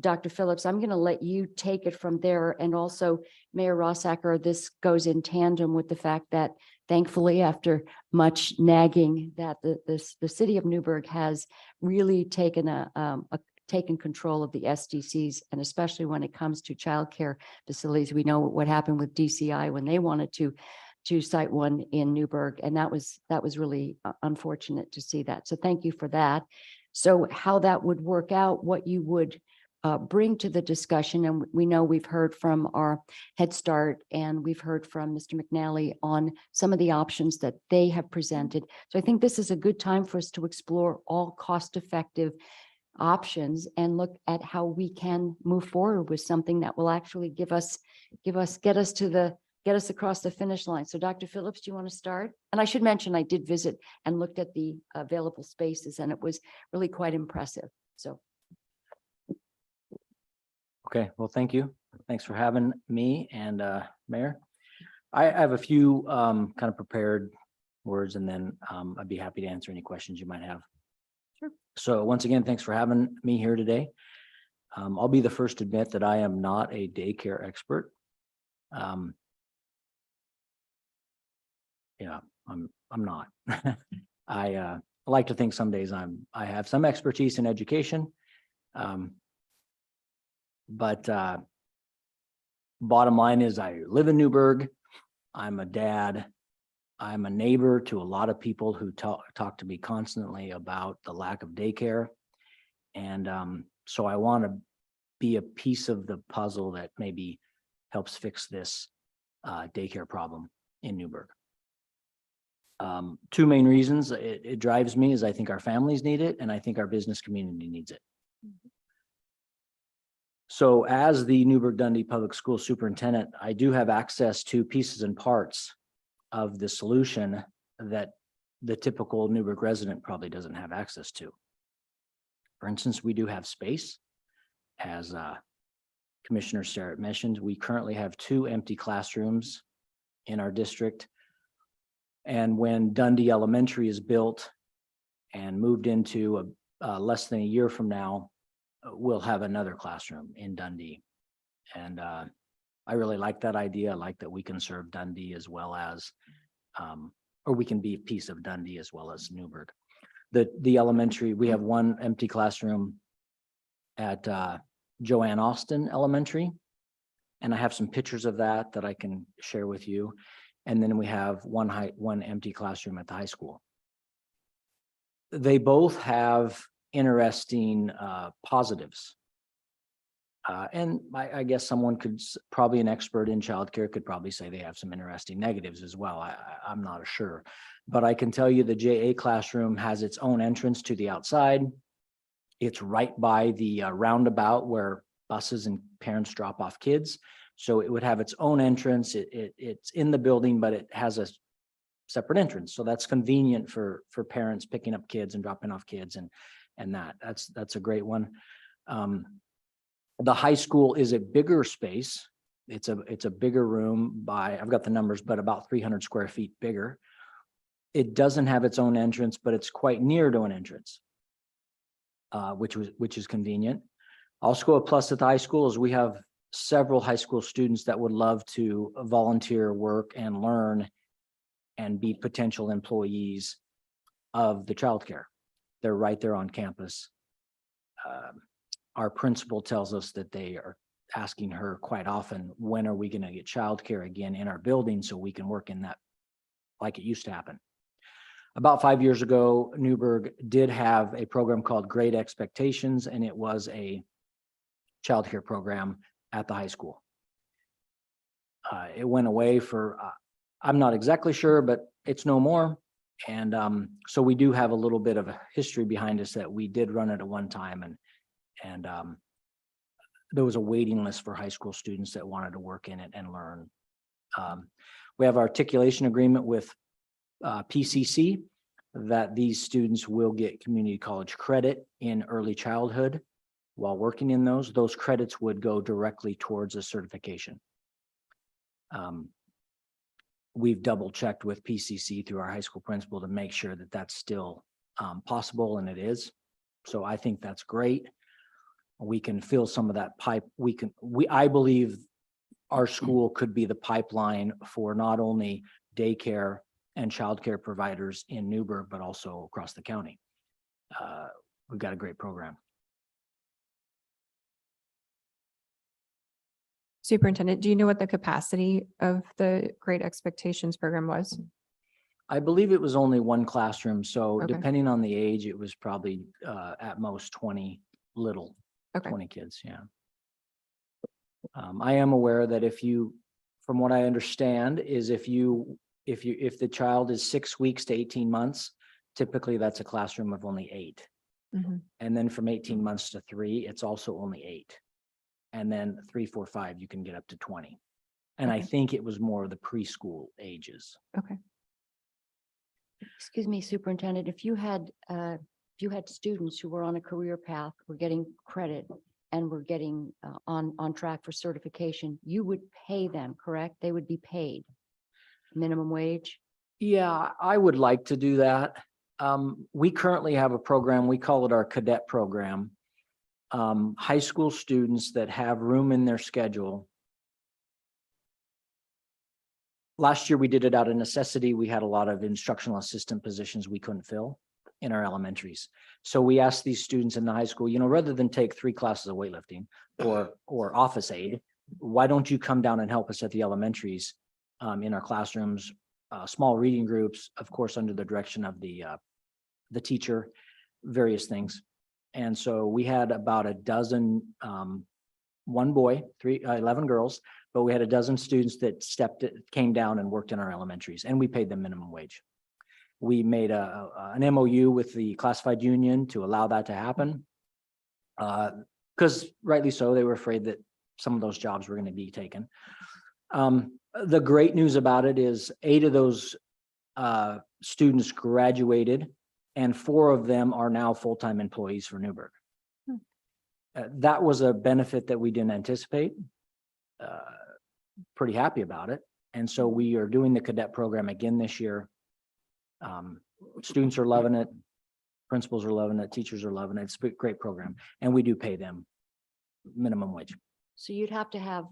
G: Dr. Phillips, I'm going to let you take it from there. And also Mayor Rosacker, this goes in tandem with the fact that thankfully, after much nagging, that the city of Newburgh has really taken taken control of the SDCs, and especially when it comes to childcare facilities. We know what happened with DCI when they wanted to cite one in Newburgh, and that was really unfortunate to see that. So thank you for that. So how that would work out, what you would bring to the discussion. And we know we've heard from our Head Start and we've heard from Mr. McNally on some of the options that they have presented. So I think this is a good time for us to explore all cost-effective options and look at how we can move forward with something that will actually get us across the finish line. So Dr. Phillips, do you want to start? And I should mention, I did visit and looked at the available spaces and it was really quite impressive. So.
J: Okay, well, thank you. Thanks for having me and Mayor. I have a few kind of prepared words and then I'd be happy to answer any questions you might have.
A: Sure.
J: So once again, thanks for having me here today. I'll be the first to admit that I am not a daycare expert. Yeah, I'm not. I like to think some days I have some expertise in education. But bottom line is I live in Newburgh. I'm a dad. I'm a neighbor to a lot of people who talk to me constantly about the lack of daycare. And so I want to be a piece of the puzzle that maybe helps fix this daycare problem in Newburgh. Two main reasons it drives me is I think our families need it and I think our business community needs it. So as the Newburgh Dundee Public School Superintendent, I do have access to pieces and parts of the solution that the typical Newburgh resident probably doesn't have access to. For instance, we do have space. As Commissioner Starrett mentioned, we currently have 2 empty classrooms in our district. And when Dundee Elementary is built and moved into less than a year from now, we'll have another classroom in Dundee. And I really like that idea. I like that we can serve Dundee as well as, or we can be a piece of Dundee as well as Newburgh. The elementary, we have 1 empty classroom at Joanne Austin Elementary. And I have some pictures of that I can share with you. And then we have one empty classroom at the high school. They both have interesting positives. And I guess someone could, probably an expert in childcare could probably say they have some interesting negatives as well. I'm not sure. But I can tell you the JA classroom has its own entrance to the outside. It's right by the roundabout where buses and parents drop off kids. So it would have its own entrance. It's in the building, but it has a separate entrance. So that's convenient for parents picking up kids and dropping off kids and that's a great one. The high school is a bigger space. It's a bigger room by, I've got the numbers, but about 300 square feet bigger. It doesn't have its own entrance, but it's quite near to an entrance, which is convenient. Also a plus at the high school is we have several high school students that would love to volunteer, work and learn and be potential employees of the childcare. They're right there on campus. Our principal tells us that they are asking her quite often, when are we going to get childcare again in our building so we can work in that like it used to happen. About 5 years ago, Newburgh did have a program called Great Expectations, and it was a childcare program at the high school. It went away for, I'm not exactly sure, but it's no more. And so we do have a little bit of a history behind us that we did run it at one time, and there was a waiting list for high school students that wanted to work in it and learn. We have articulation agreement with PCC that these students will get community college credit in early childhood while working in those. Those credits would go directly towards a certification. We've double checked with PCC through our high school principal to make sure that that's still possible, and it is. So I think that's great. We can fill some of that pipe. I believe our school could be the pipeline for not only daycare and childcare providers in Newburgh, but also across the county. We've got a great program.
A: Superintendent, do you know what the capacity of the Great Expectations program was?
J: I believe it was only one classroom, so
A: Okay.
J: depending on the age, it was probably at most 20 little.
A: Okay.
J: 20 kids, yeah. I am aware that from what I understand, is if the child is 6 weeks to 18 months, typically that's a classroom of only 8.
A: Mhm.
J: And then from 18 months to 3, it's also only 8. And then 3, 4, 5, you can get up to 20. And I
A: Okay.
J: think it was more of the preschool ages.
A: Okay.
G: Excuse me, Superintendent, if you had students who were on a career path, were getting credit and were getting on track for certification, you would pay them, correct? They would be paid minimum wage?
J: Yeah, I would like to do that. We currently have a program, we call it our cadet program. High school students that have room in their schedule. Last year, we did it out of necessity. We had a lot of instructional assistant positions we couldn't fill in our elementaries. So we asked these students in the high school, rather than take 3 classes of weightlifting or office aid, why don't you come down and help us at the elementaries in our classrooms, small reading groups, of course, under the direction of the teacher, various things. And so we had about a dozen, 1 boy, 11 girls, but we had a dozen students that came down and worked in our elementaries, and we paid them minimum wage. We made an MOU with the classified union to allow that to happen. Because rightly so, they were afraid that some of those jobs were going to be taken. The great news about it is 8 of those students graduated, and 4 of them are now full-time employees for Newburgh. That was a benefit that we didn't anticipate. Pretty happy about it. And so we are doing the cadet program again this year. Students are loving it. Principals are loving it. Teachers are loving it. It's a great program. And we do pay them minimum wage.
G: So you'd have to have,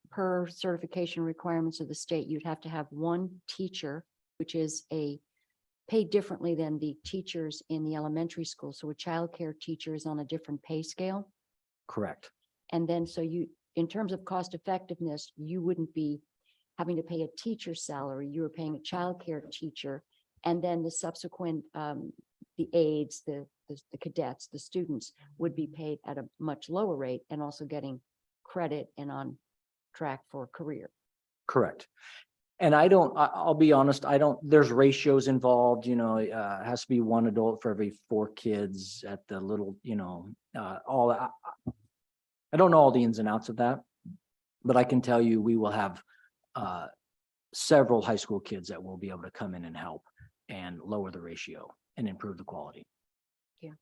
G: per certification requirements of the state, you'd have to have 1 teacher, which is paid differently than the teachers in the elementary school. So a childcare teacher is on a different pay scale.
J: Correct.
G: And then so in terms of cost effectiveness, you wouldn't be having to pay a teacher's salary. You were paying a childcare teacher, and then the subsequent, the aides, the cadets, the students would be paid at a much lower rate and also getting credit and on track for a career.
J: Correct. And I'll be honest, there's ratios involved, it has to be 1 adult for every 4 kids at the little, all that. I don't know all the ins and outs of that, but I can tell you we will have several high school kids that will be able to come in and help and lower the ratio and improve the quality.
G: Yeah.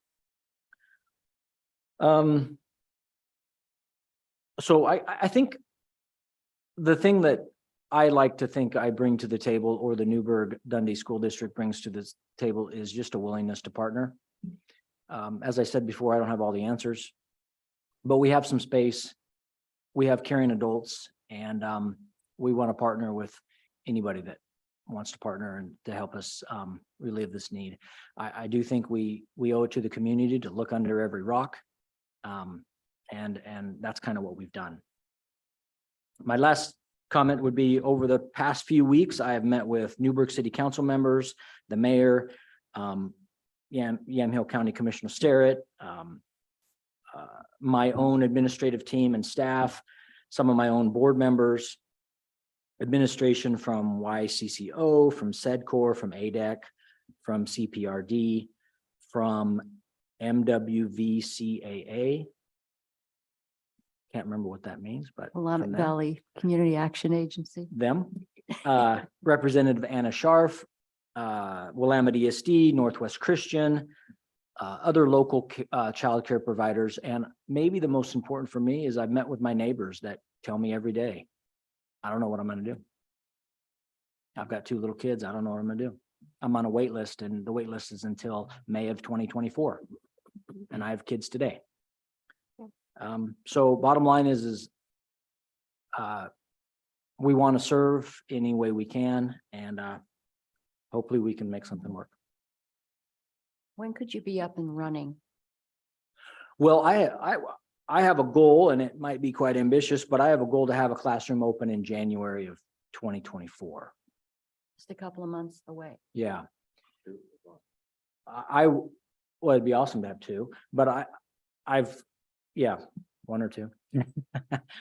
J: So I think the thing that I like to think I bring to the table, or the Newburgh Dundee School District brings to this table, is just a willingness to partner. As I said before, I don't have all the answers, but we have some space. We have caring adults, and we want to partner with anybody that wants to partner and to help us relive this need. I do think we owe it to the community to look under every rock. And that's kind of what we've done. My last comment would be, over the past few weeks, I have met with Newburgh City Council members, the mayor, Yamhill County Commissioner Sterrett, my own administrative team and staff, some of my own board members, administration from YCCO, from SEDCOR, from ADEC, from CPRD, from MWVCAA. Can't remember what that means, but
G: Willamette
J: from them.
G: Valley Community Action Agency.
J: Representative Anna Scharf, Willamette ESD, Northwest Christian, other local childcare providers. And maybe the most important for me is I've met with my neighbors that tell me every day, I don't know what I'm going to do. I've got 2 little kids. I don't know what I'm going to do. I'm on a wait list, and the wait list is until May of 2024. And I have kids today. So bottom line is we want to serve any way we can, and hopefully we can make something work.
G: When could you be up and running?
J: Well, I have a goal, and it might be quite ambitious, but I have a goal to have a classroom open in January of 2024.
G: Just a couple of months away.
J: Yeah. Well, it'd be awesome to have 2, but Yeah, one or two.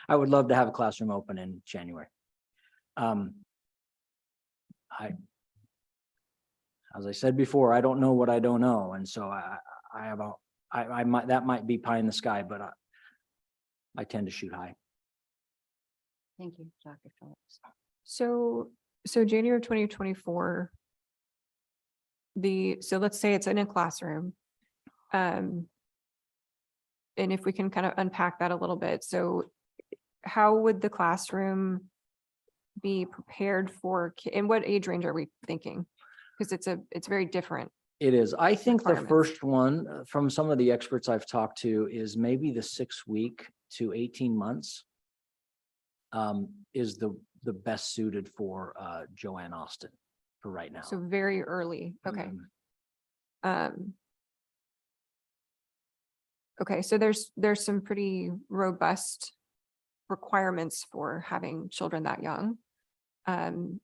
J: I would love to have a classroom open in January. As I said before, I don't know what I don't know, and so I might, that might be pie in the sky, but I tend to shoot high.
G: Thank you, Dr. Phillips.
A: So January 2024. So let's say it's in a classroom. And if we can kind of unpack that a little bit, so how would the classroom be prepared for, in what age range are we thinking? Because it's very different.
J: It is. I think the
A: Requirements.
J: first one from some of the experts I've talked to is maybe the 6 week to 18 months. Is the best suited for Joanne Austin for right now.
A: So very early. Okay.
J: Mhm.
A: Okay, so there's some pretty robust requirements for having children that young.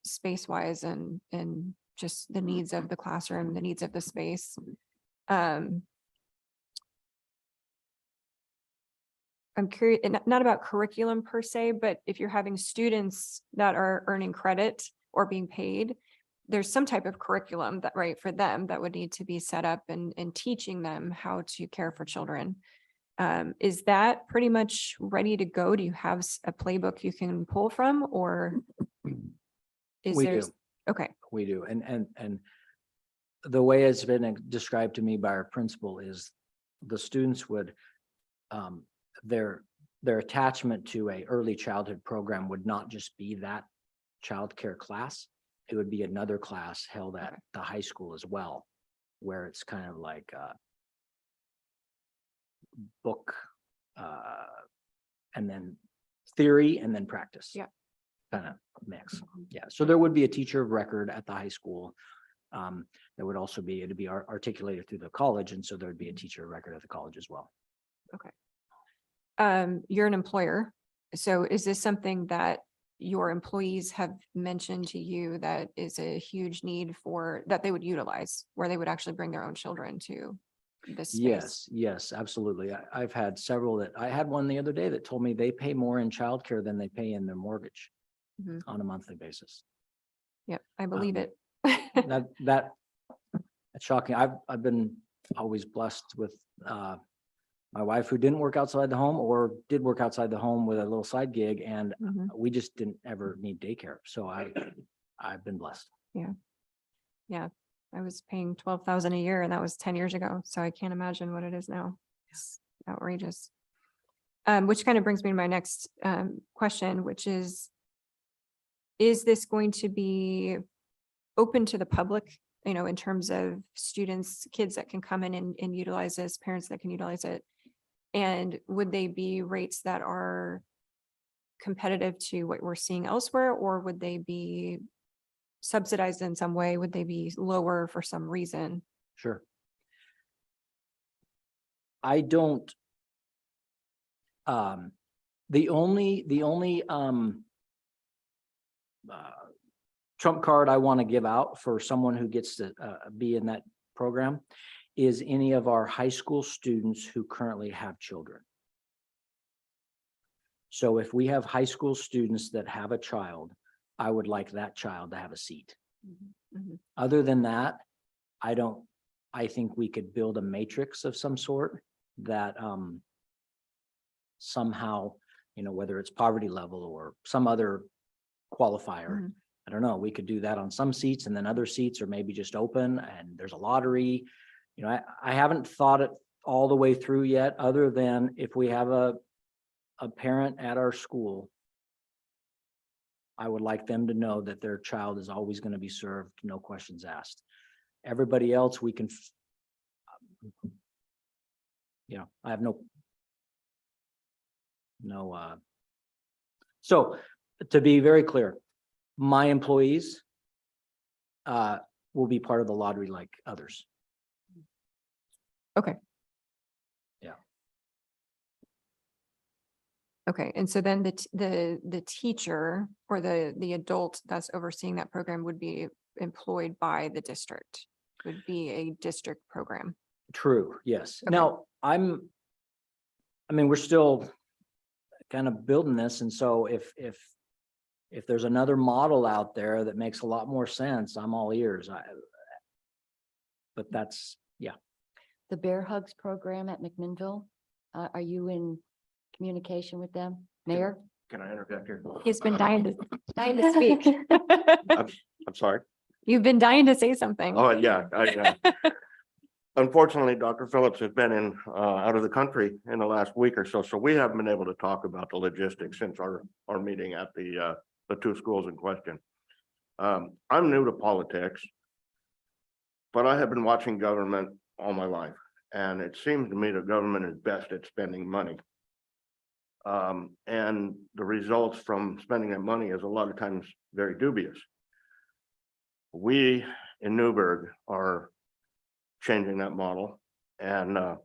A: Space wise and just the needs of the classroom, the needs of the space. I'm curious, not about curriculum per se, but if you're having students that are earning credit or being paid, there's some type of curriculum that, right, for them that would need to be set up and teaching them how to care for children. Is that pretty much ready to go? Do you have a playbook you can pull from, or is
J: We
A: there?
J: do.
A: Okay,
J: We do. And the way it's been described to me by our principal is the students would, their attachment to a early childhood program would not just be that childcare class. It would be another class held at the high school as well, where it's kind of like book and then theory and then practice.
A: Yeah.
J: Kind of mix. Yeah. So there would be a teacher of record at the high school. There would also be, it'd be articulated through the college. And so there would be a teacher of record at the college as well.
A: you're an employer. So is this something that your employees have mentioned to you that is a huge need for, that they would utilize, where they would actually bring their own children to this space?
J: Yes, absolutely. I've had several that, I had one the other day that told me they pay more in childcare than they pay in their mortgage
A: Mhm.
J: on a monthly basis.
A: Yep, I believe it.
J: That's shocking. I've been always blessed with my wife who didn't work outside the home or did work outside the home with a little side gig, and
A: Mhm.
J: we just didn't ever need daycare. So I've been blessed.
A: Yeah, I was paying 12,000 a year, and that was 10 years ago. So I can't imagine what it is now. It's outrageous. Which kind of brings me to my next question, which is this going to be open to the public, in terms of students, kids that can come in and utilize this, parents that can utilize it? And would they be rates that are competitive to what we're seeing elsewhere, or would they be subsidized in some way? Would they be lower for some reason?
J: Sure. I don't. The only trump card I want to give out for someone who gets to be in that program is any of our high school students who currently have children. So if we have high school students that have a child, I would like that child to have a seat.
A: Mhm.
J: Other than that, I think we could build a matrix of some sort that somehow, whether it's poverty level or some other qualifier,
A: Mhm.
J: I don't know, we could do that on some seats, and then other seats are maybe just open and there's a lottery. I haven't thought it all the way through yet, other than if we have a parent at our school, I would like them to know that their child is always going to be served, no questions asked. Everybody else, we can, I have no. So to be very clear, my employees will be part of the lottery like others.
A: Okay, and so then the teacher or the adult that's overseeing that program would be employed by the district, would be a district program.
J: True, yes.
A: Okay.
J: Now, I mean, we're still kind of building this, and so if there's another model out there that makes a lot more sense, I'm all ears. But that's, yeah.
G: The Bear Hugs program at McMinnville, are you in communication with them? Mayor?
K: Can I interject here?
A: He's been dying to speak.
K: I'm sorry.
A: You've been dying to say something.
K: Oh, yeah, unfortunately, Dr. Phillips has been out of the country in the last week or so, so we haven't been able to talk about the logistics since our meeting at the two schools in question. I'm new to politics, but I have been watching government all my life, and it seems to me that government is best at spending money. And the results from spending that money is a lot of times very dubious. We in Newburgh are changing that model, and I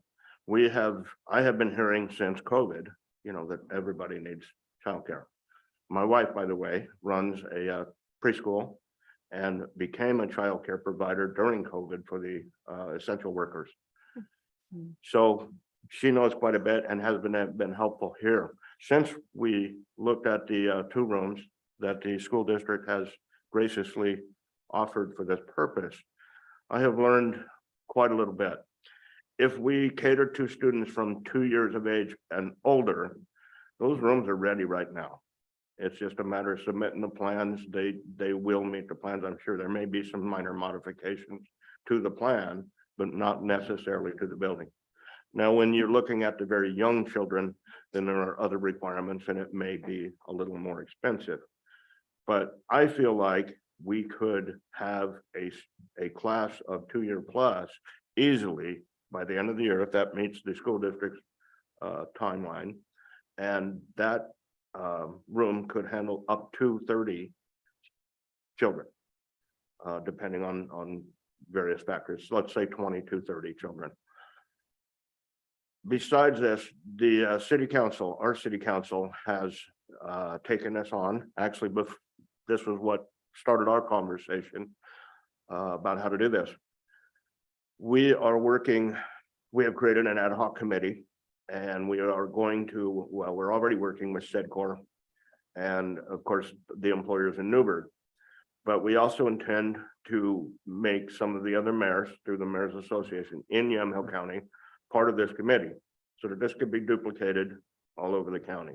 K: have been hearing since COVID, that everybody needs childcare. My wife, by the way, runs a preschool and became a childcare provider during COVID for the essential workers. So she knows quite a bit and has been helpful here. Since we looked at the 2 rooms that the school district has graciously offered for this purpose, I have learned quite a little bit. If we cater to students from 2 years of age and older, those rooms are ready right now. It's just a matter of submitting the plans. They will meet the plans. I'm sure there may be some minor modifications to the plan, but not necessarily to the building. Now, when you're looking at the very young children, then there are other requirements and it may be a little more expensive. But I feel like we could have a class of 2-year plus easily by the end of the year, if that meets the school district's timeline. And that room could handle up to 30 children, depending on various factors. Let's say 20 to 30 children. Besides this, the our city council has taken this on. Actually, this was what started our conversation about how to do this. We have created an ad hoc committee, and we are going to, we're already working with SEDCOR and of course the employers in Newburgh. But we also intend to make some of the other mayors through the Mayor's Association in Yamhill County part of this committee, so that this could be duplicated all over the county.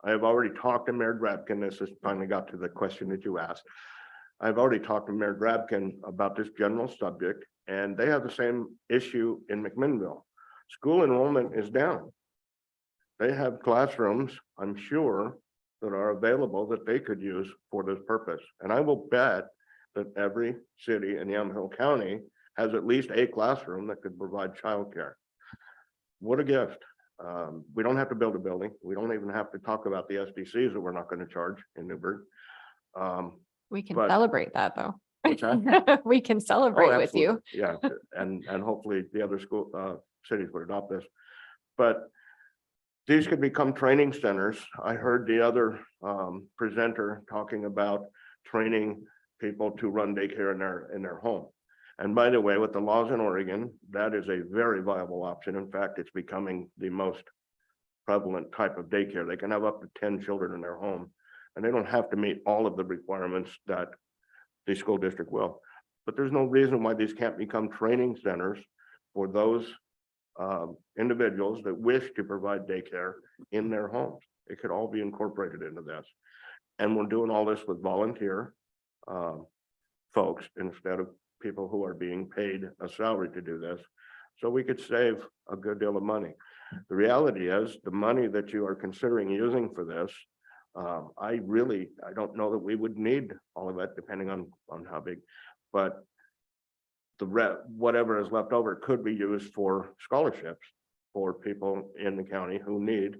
K: I have already talked to Mayor Drabkin. This has finally got to the question that you asked. I've already talked to Mayor Drabkin about this general subject, and they have the same issue in McMinnville. School enrollment is down. They have classrooms, I'm sure, that are available that they could use for this purpose. And I will bet that every city in Yamhill County has at least a classroom that could provide childcare. What a gift. We don't have to build a building. We don't even have to talk about the SDCs that we're not going to charge in Newburgh.
A: We can
K: but-
A: celebrate that though.
K: What's that?
A: We can
K: Oh,
A: celebrate with you.
K: absolutely. Yeah, and hopefully the other cities would adopt this. But these could become training centers. I heard the other presenter talking about training people to run daycare in their home. And by the way, with the laws in Oregon, that is a very viable option. In fact, it's becoming the most prevalent type of daycare. They can have up to 10 children in their home, and they don't have to meet all of the requirements that the school district will. But there's no reason why these can't become training centers for those individuals that wish to provide daycare in their homes. It could all be incorporated into this. And we're doing all this with volunteer folks instead of people who are being paid a salary to do this. So we could save a good deal of money. The reality is the money that you are considering using for this, I don't know that we would need all of it, depending on how big, but whatever is left over could be used for scholarships for people in the county who need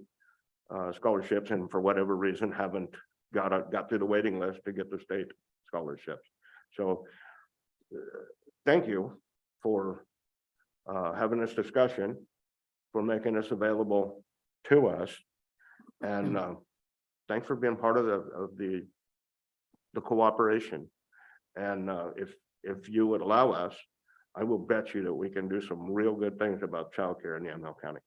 K: scholarships and for whatever reason haven't got through the waiting list to get the state scholarships. So thank you for having this discussion, for making this available to us, and thanks for being part of the cooperation. And if you would allow us, I will bet you that we can do some real good things about childcare in Yamhill County.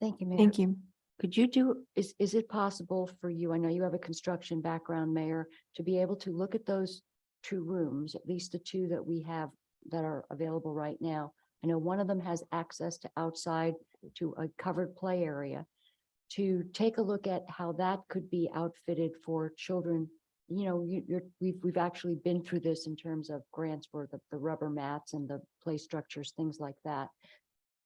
G: Thank you, Mayor.
A: Thank you.
G: Could you do, is it possible for you, I know you have a construction background, Mayor, to be able to look at those two rooms, at least the two that we have that are available right now? I know one of them has access to outside to a covered play area. To take a look at how that could be outfitted for children. You know, we've actually been through this in terms of grants for the rubber mats and the play structures, things like that.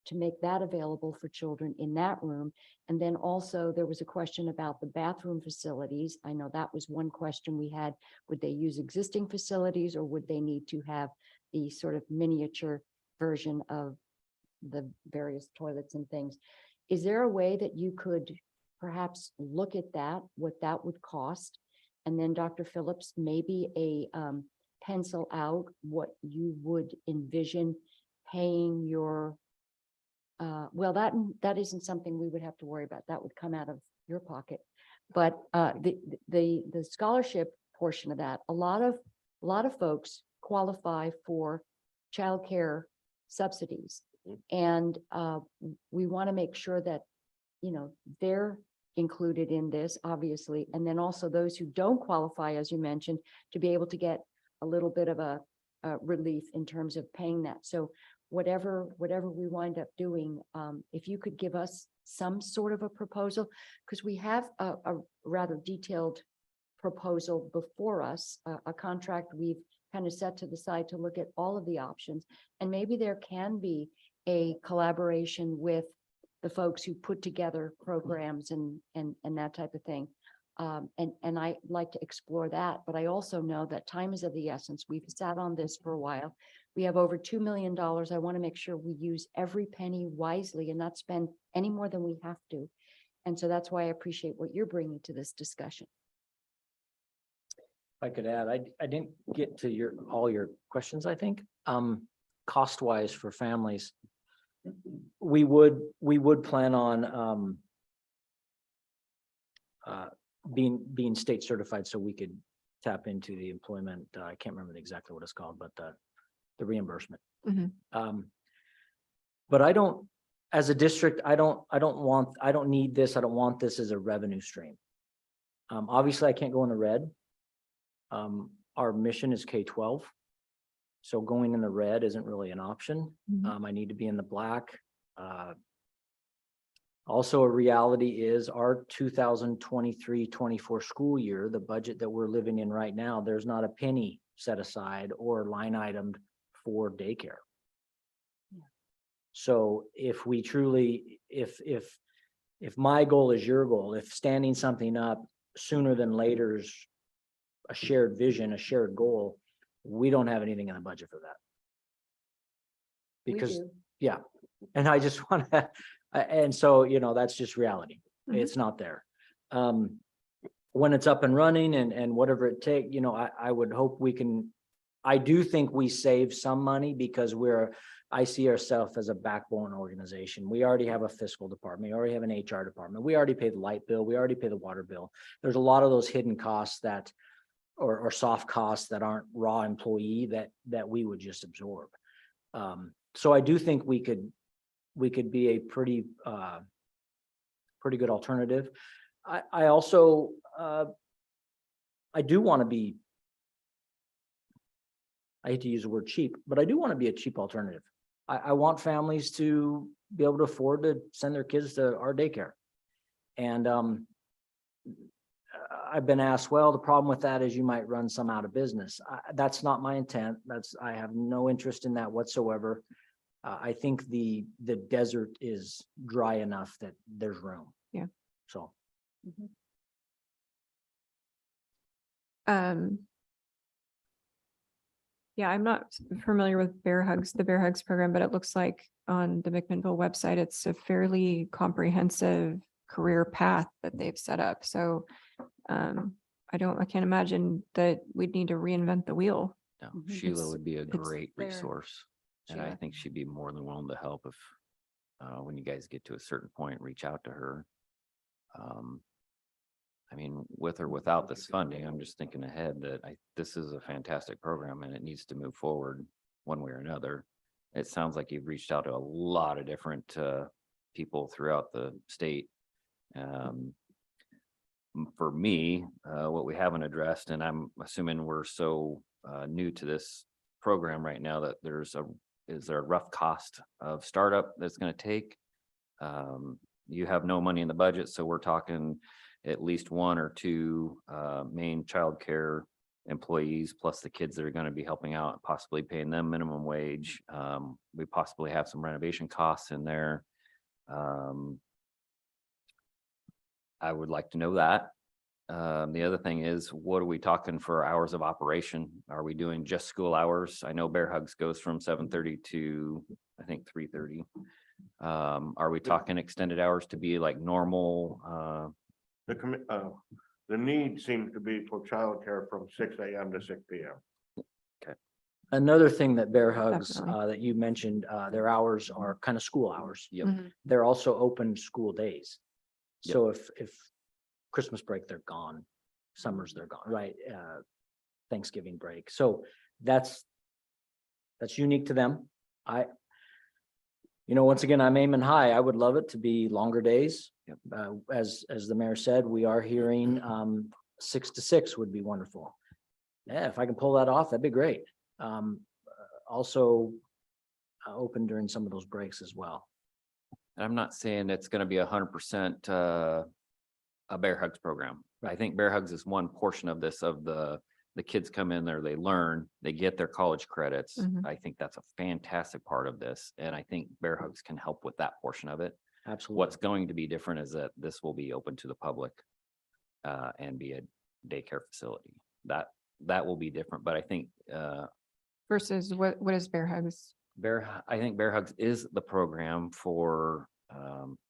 G: To make that available for children in that room. And then also there was a question about the bathroom facilities. I know that was one question we had. Would they use existing facilities or would they need to have the sort of miniature version of the various toilets and things? Is there a way that you could perhaps look at that, what that would cost? And then Dr. Phillips, maybe pencil out what you would envision paying your well, that isn't something we would have to worry about. That would come out of your pocket. But the scholarship portion of that, a lot of folks qualify for childcare subsidies. And we want to make sure that, you know, they're included in this, obviously. And then also those who don't qualify, as you mentioned, to be able to get a little bit of a relief in terms of paying that. So whatever we wind up doing, if you could give us some sort of a proposal, because we have a rather detailed proposal before us, a contract we've kind of set to the side to look at all of the options. And maybe there can be a collaboration with the folks who put together programs and that type of thing. And I like to explore that, but I also know that time is of the essence. We've sat on this for a while. We have over $2 million. I want to make sure we use every penny wisely and not spend any more than we have to. And so that's why I appreciate what you're bringing to this discussion.
J: If I could add, I didn't get to all your questions, I think. Cost wise for families, we would plan on being state certified so we could tap into the employment. I can't remember exactly what it's called, but the reimbursement. But I don't, as a district, I don't need this. I don't want this as a revenue stream. Obviously I can't go in the red. Our mission is K-12. So going in the red isn't really an option. I need to be in the black. Also, a reality is our 2023-24 school year, the budget that we're living in right now, there's not a penny set aside or line itemed for daycare. So if we truly, if my goal is your goal, if standing something up sooner than later is a shared vision, a shared goal, we don't have anything in the budget for that. Because, yeah, and I just want to, and so, you know, that's just reality. It's not there. When it's up and running and whatever it takes, you know, I would hope we can, I do think we save some money because I see ourselves as a backbone organization. We already have a fiscal department. We already have an HR department. We already pay the light bill. We already pay the water bill. There's a lot of those hidden costs that, or soft costs that aren't raw employee that we would just absorb. So I do think we could be a pretty good alternative. I also, I do want to be, I hate to use the word cheap, but I do want to be a cheap alternative. I want families to be able to afford to send their kids to our daycare. And I've been asked, well, the problem with that is you might run some out of business. That's not my intent. I have no interest in that whatsoever. I think the desert is dry enough that there's room.
A: Yeah.
J: So.
A: Yeah, I'm not familiar with the Bear Hugs program, but it looks like on the McMinnville website, it's a fairly comprehensive career path that they've set up. So I can't imagine that we'd need to reinvent the wheel.
C: No, Sheila would be a great
A: there.
C: resource. And I
A: Sheila.
C: think she'd be more than willing to help if, when you guys get to a certain point, reach out to her. I mean, with or without this funding, I'm just thinking ahead that this is a fantastic program and it needs to move forward one way or another. It sounds like you've reached out to a lot of different people throughout the state. For me, what we haven't addressed, and I'm assuming we're so new to this program right now that is there a rough cost of startup that's going to take? You have no money in the budget, so we're talking at least 1 or 2 main childcare employees, plus the kids that are going to be helping out, possibly paying them minimum wage. We possibly have some renovation costs in there. I would like to know that. The other thing is, what are we talking for hours of operation? Are we doing just school hours? I know Bear Hugs goes from 7:30 to, I think, 3:30. Are we talking extended hours to be like normal?
K: The need seems to be for childcare from 6 a.m. to 6 p.m.
J: Another thing that Bear Hugs,
A: Definitely.
J: that you mentioned, their hours are kind of school hours.
C: Yep.
A: Mhm.
J: They're also open school days.
C: Yep.
J: So if Christmas break, they're gone, summers, they're gone, right? Thanksgiving break. So that's unique to them. Once again, I'm aiming high. I would love it to be longer days.
C: Yep.
J: As the mayor said, we are hearing 6 to 6 would be wonderful. Yeah, if I can pull that off, that'd be great. Also open during some of those breaks as well.
C: And I'm not saying it's going to be 100% a Bear Hugs program. I think Bear Hugs is one portion of this, of the kids come in there, they learn, they get their college credits.
A: Mhm.
C: I think that's a fantastic part of this. And I think Bear Hugs can help with that portion of it.
J: Absolutely.
C: What's going to be different is that this will be open to the public and be a daycare facility. That will be different, but I think
A: Versus what is Bear Hugs?
C: I think Bear Hugs is the program for,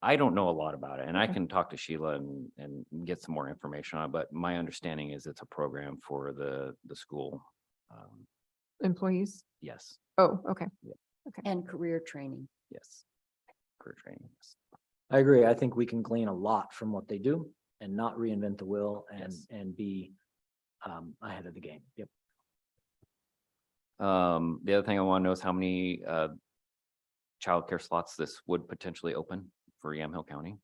C: I don't know a lot about it, and I
A: Okay.
C: can talk to Sheila and get some more information on it, but my understanding is it's a program for the school.
A: Employees?
C: Yes,
A: Oh, okay.
G: And career training.
C: yes. Career training, yes.
J: I agree. I think we can glean a lot from what they do and not reinvent the wheel
C: Yes.
J: and be ahead of the game. Yep.
C: The other thing I want to know is how many childcare slots this would potentially open for Yamhill County.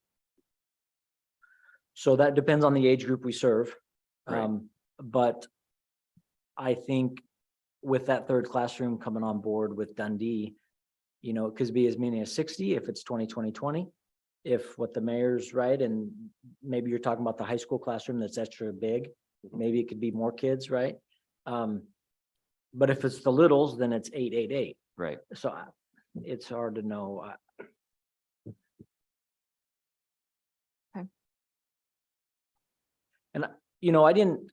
J: So that depends on the age group we serve.
C: Right.
J: But I think with that third classroom coming on board with Dundee, it could be as many as 60 if it's 2020. If what the mayor's right, and maybe you're talking about the high school classroom that's extra big, maybe it could be more kids, right? But if it's the littles, then it's 888.
C: Right.
J: So it's hard to know.
A: Okay.
J: And, I didn't,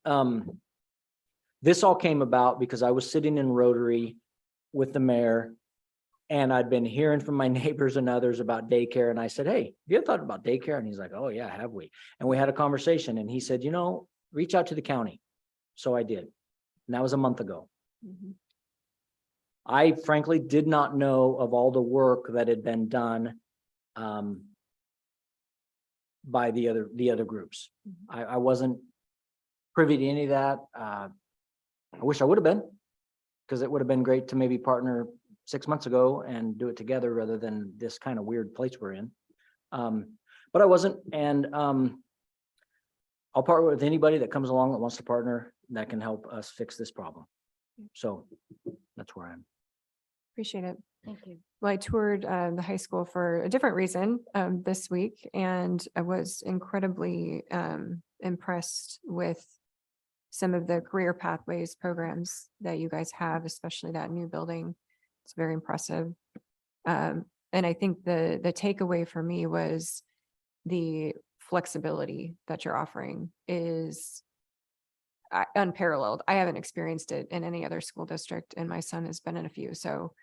J: this all came about because I was sitting in Rotary with the mayor and I'd been hearing from my neighbors and others about daycare. And I said, hey, have you ever thought about daycare? And he's like, oh yeah, have we? And we had a conversation and he said, reach out to the county. So I did. And that was a month ago.
A: Mhm.
J: I frankly did not know of all the work that had been done by the other groups. I wasn't privy to any of that. I wish I would have been, because it would have been great to maybe partner 6 months ago and do it together rather than this kind of weird place we're in. But I wasn't, and I'll partner with anybody that comes along that wants to partner that can help us fix this problem. So that's where I am.
A: Appreciate it.
G: Thank you.
A: Well, I toured the high school for a different reason this week, and I was incredibly impressed with some of the career pathways programs that you guys have, especially that new building. It's very impressive. And I think the takeaway for me was the flexibility that you're offering is unparalleled. I haven't experienced it in any other school district, and my son has been in a few. So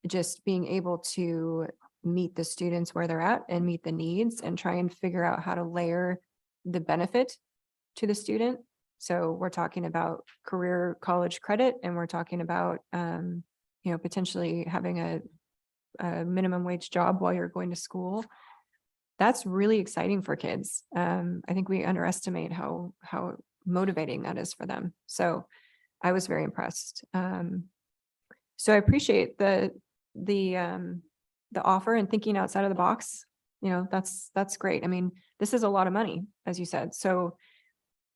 A: just being able to meet the students where they're at and meet the needs and try and figure out how to layer the benefit to the student. So we're talking about career college credit, and we're talking about, potentially having a minimum wage job while you're going to school. That's really exciting for kids. I think we underestimate how motivating that is for them. So I was very impressed. So I appreciate the the offer and thinking outside of the box, that's great. I mean, this is a lot of money, as you said. So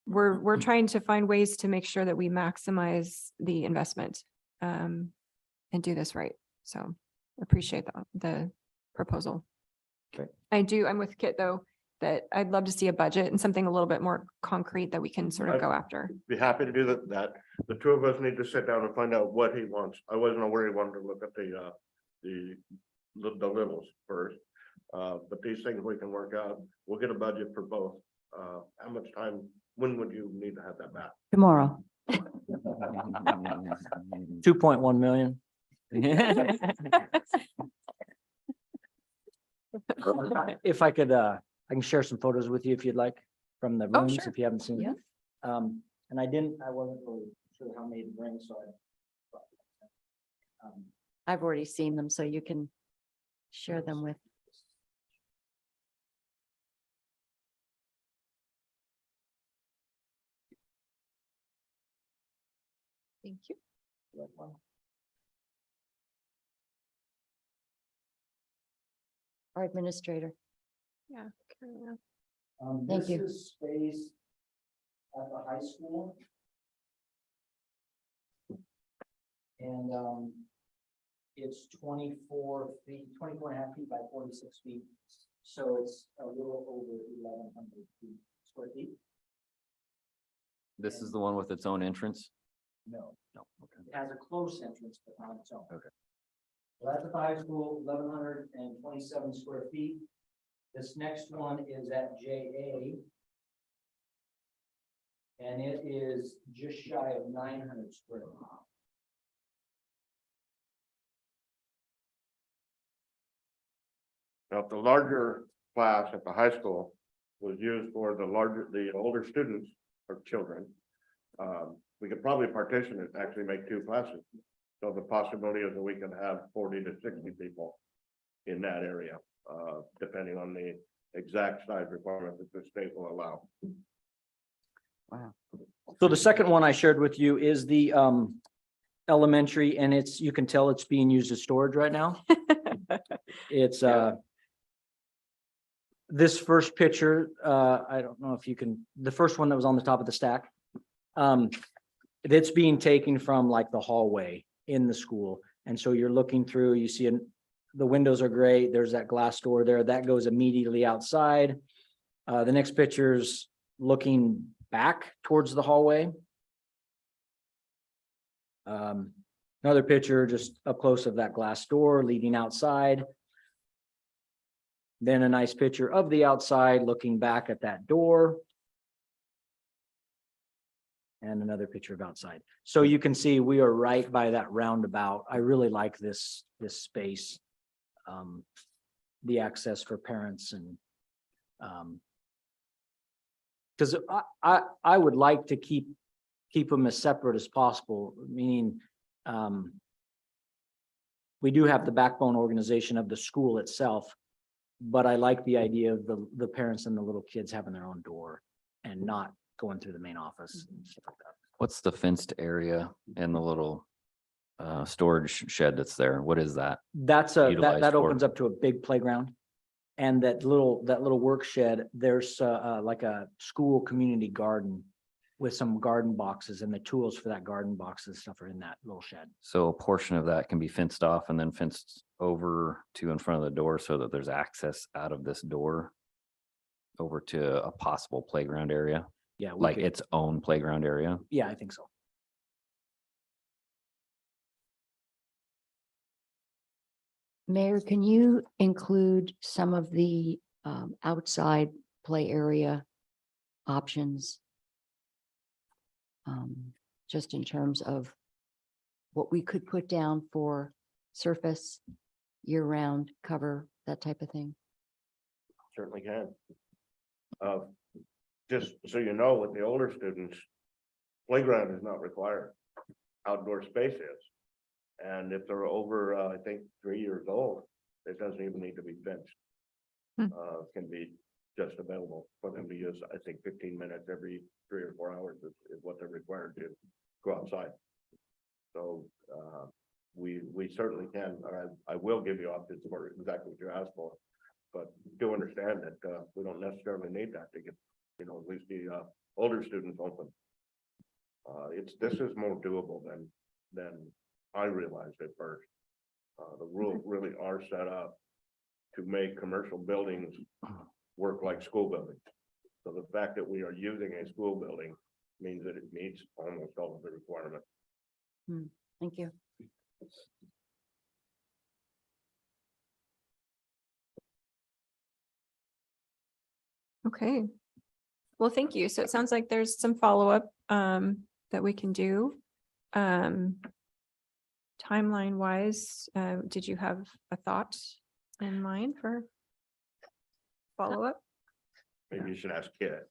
A: we're trying to find ways to make sure that we maximize the investment and do this right. So appreciate the proposal.
J: Okay.
A: I'm with Kit though, that I'd love to see a budget and something a little bit more concrete that we can sort of go after.
K: Be happy to do that. The two of us need to sit down and find out what he wants. I wasn't aware he wanted to look at the littles first. But these things we can work out. We'll get a budget for both. How much time, when would you need to have that back?
G: Tomorrow.
J: 2.1 million. If I could, I can share some photos with you if you'd like from the
A: Oh,
J: rooms,
A: sure.
J: if you haven't seen
G: Yeah.
J: them. And I wasn't really sure how many to bring, so
G: I've already seen them, so you can share them with.
A: Thank you.
G: Our administrator.
A: Yeah. Carolina.
G: Thank you.
J: This is space at the high school. And it's 24 feet, 24 and a half feet by 46 feet. So it's a little over 1,100 square feet.
C: This is the one with its own entrance?
J: No,
C: No. Okay.
J: it has a close entrance, but not its own.
C: Okay.
J: So that's at the high school, 1,127 square feet. This next one is at JA. And it is just shy of 900 square feet.
K: Now, if the larger class at the high school was used for the older students or children, we could probably partition it, actually make two classes. So the possibility is that we can have 40 to 60 people in that area, depending on the exact size requirement that the state will allow.
J: So the second one I shared with you is the elementary, and you can tell it's being used as storage right now. It's this first picture, I don't know if you can, the first one that was on the top of the stack. It's being taken from like the hallway in the school. And so you're looking through, you see the windows are great. There's that glass door there that goes immediately outside. The next picture's looking back towards the hallway. Another picture just up close of that glass door leading outside. Then a nice picture of the outside looking back at that door. And another picture of outside. So you can see we are right by that roundabout. I really like this space. The access for parents and because I would like to keep them as separate as possible, meaning we do have the backbone organization of the school itself, but I like the idea of the parents and the little kids having their own door and not going through the main office and stuff like that.
C: What's the fenced area and the little storage shed that's there? What is that?
J: That's
C: Utilized
J: that
C: for?
J: opens up to a big playground. And that little work shed, there's like a school community garden with some garden boxes, and the tools for that garden box and stuff are in that little shed.
C: So a portion of that can be fenced off and then fenced over to in front of the door so that there's access out of this door over to a possible playground area,
J: Yeah.
C: like its own playground area.
J: Yeah, I think so.
G: Mayor, can you include some of the outside play area options? Just in terms of what we could put down for surface, year-round cover, that type of thing.
K: Certainly can. Just so you know, with the older students, playground is not required. Outdoor space is. And if they're over, I think, 3 years old, it doesn't even need to be fenced. Can be just available for them to use, I think 15 minutes every 3 or 4 hours is what they're required to go outside. So we certainly can, or I will give you options for exactly what you asked for. But do understand that, we don't necessarily need that to get, you know, at least the, older students open. This is more doable than I realized at first. The rules really are set up to make commercial buildings work like school buildings. So the fact that we are using a school building means that it meets almost all of the requirements.
G: Thank you.
A: Okay. Well, thank you. So it sounds like there's some follow-up that we can do. Timeline wise, did you have a thought in mind for follow-up?
K: Maybe you should ask Kit.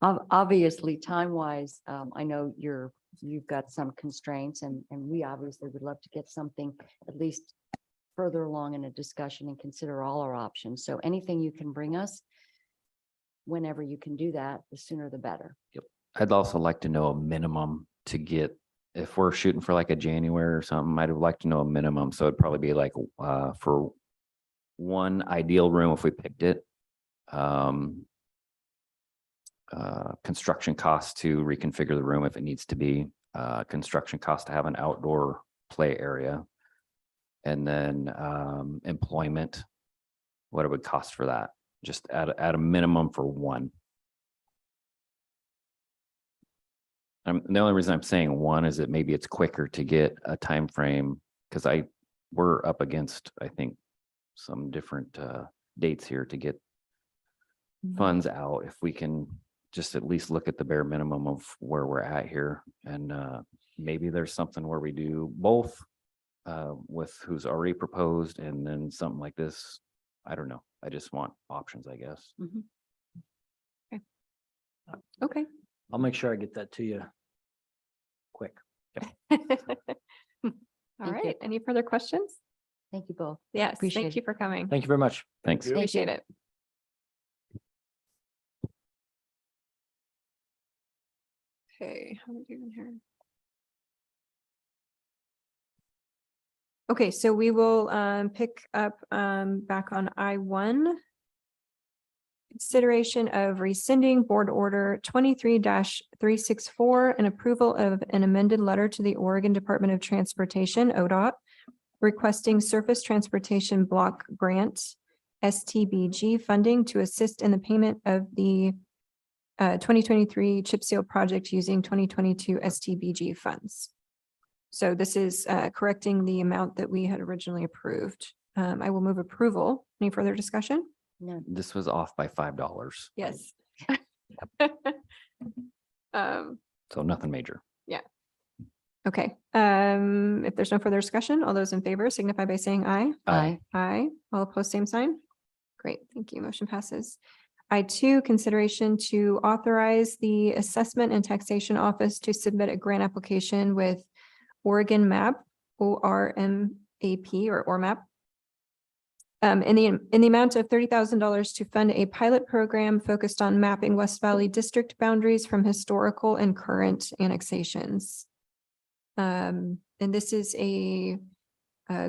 G: Obviously, time-wise, I know you've got some constraints and we obviously would love to get something at least further along in a discussion and consider all our options. So anything you can bring us, whenever you can do that, the sooner the better.
C: I'd also like to know a minimum to get, if we're shooting for like a January or something, I'd like to know a minimum. So it'd probably be like, for one ideal room, if we picked it, construction costs to reconfigure the room if it needs to be, construction cost to have an outdoor play area, and then employment, what it would cost for that, just at a minimum for one. The only reason I'm saying one is that maybe it's quicker to get a time frame, because we're up against, I think, some different dates here to get funds out. If we can just at least look at the bare minimum of where we're at here, and maybe there's something where we do both with who's already proposed, and then something like this. I don't know. I just want options, I guess.
A: Okay.
J: I'll make sure I get that to you quick.
A: All
G: you.
A: right. Any further questions?
G: Thank you both.
A: Yes,
G: Appreciate
A: thank
G: it.
A: you for coming.
J: Thank you very much.
C: Thanks.
A: Appreciate it. Okay, how are we doing here? Okay, so we will pick up back on I1. Consideration of rescinding board order 23-364 and approval of an amended letter to the Oregon Department of Transportation, ODOT, requesting surface transportation block grant STBG funding to assist in the payment of the 2023 chip seal project using 2022 STBG funds. So this is correcting the amount that we had originally approved. I will move approval. Any further discussion?
G: No,
C: This was off by $5.
A: Yes.
C: So nothing major.
A: Okay, if there's no further discussion, all those in favor signify by saying aye.
G: aye.
A: Aye. All opposed, same sign. Great, thank you. Motion passes. I2, consideration to authorize the Assessment and Taxation Office to submit a grant application with Oregon MAP, ORMAP or ORMAP. In the amount of $30,000 to fund a pilot program focused on mapping West Valley district boundaries from historical and current annexations. And this is a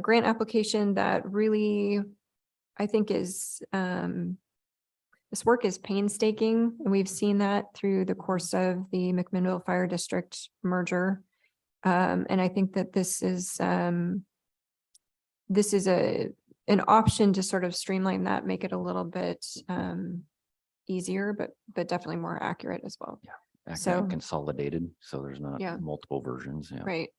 A: grant application that really, I think is, this work is painstaking. And we've seen that through the course of the McMinnville Fire District merger. And I think that this is an option to sort of streamline that, make it a little bit easier, but definitely more accurate as well. So-
C: Consolidated, so there's not
A: Yeah.
C: multiple versions. Yeah.
A: Right.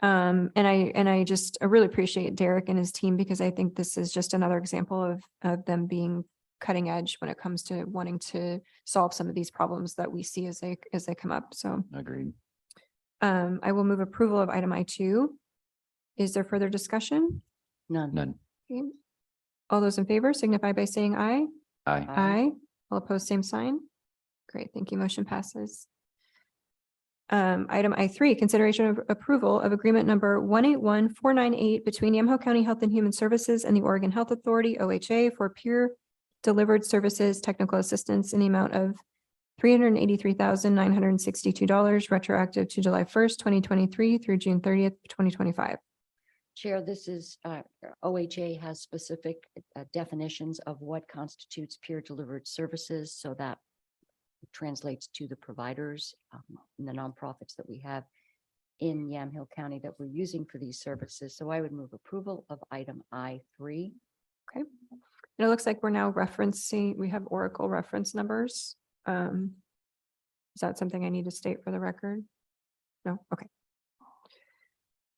A: And I really appreciate Derek and his team, because I think this is just another example of them being cutting edge when it comes to wanting to solve some of these problems that we see as they come up. So
C: Agreed.
A: I will move approval of item I2. Is there further discussion?
G: None.
C: None.
A: Okay. All those in favor signify by saying aye.
C: Aye.
A: Aye. All opposed, same sign. Great, thank you. Motion passes. Item I3, consideration of approval of agreement number 181498 between Yamaha County Health and Human Services and the Oregon Health Authority, OHA, for peer delivered services, technical assistance in the amount of $383,962 retroactive to July 1st, 2023 through June 30th, 2025.
G: Chair, this is, OHA has specific definitions of what constitutes peer-delivered services, so that translates to the providers and the nonprofits that we have in Yamhill County that we're using for these services. So I would move approval of item I3.
A: Okay. And it looks like we're now referencing, we have Oracle reference numbers. Is that something I need to state for the record? No? Okay.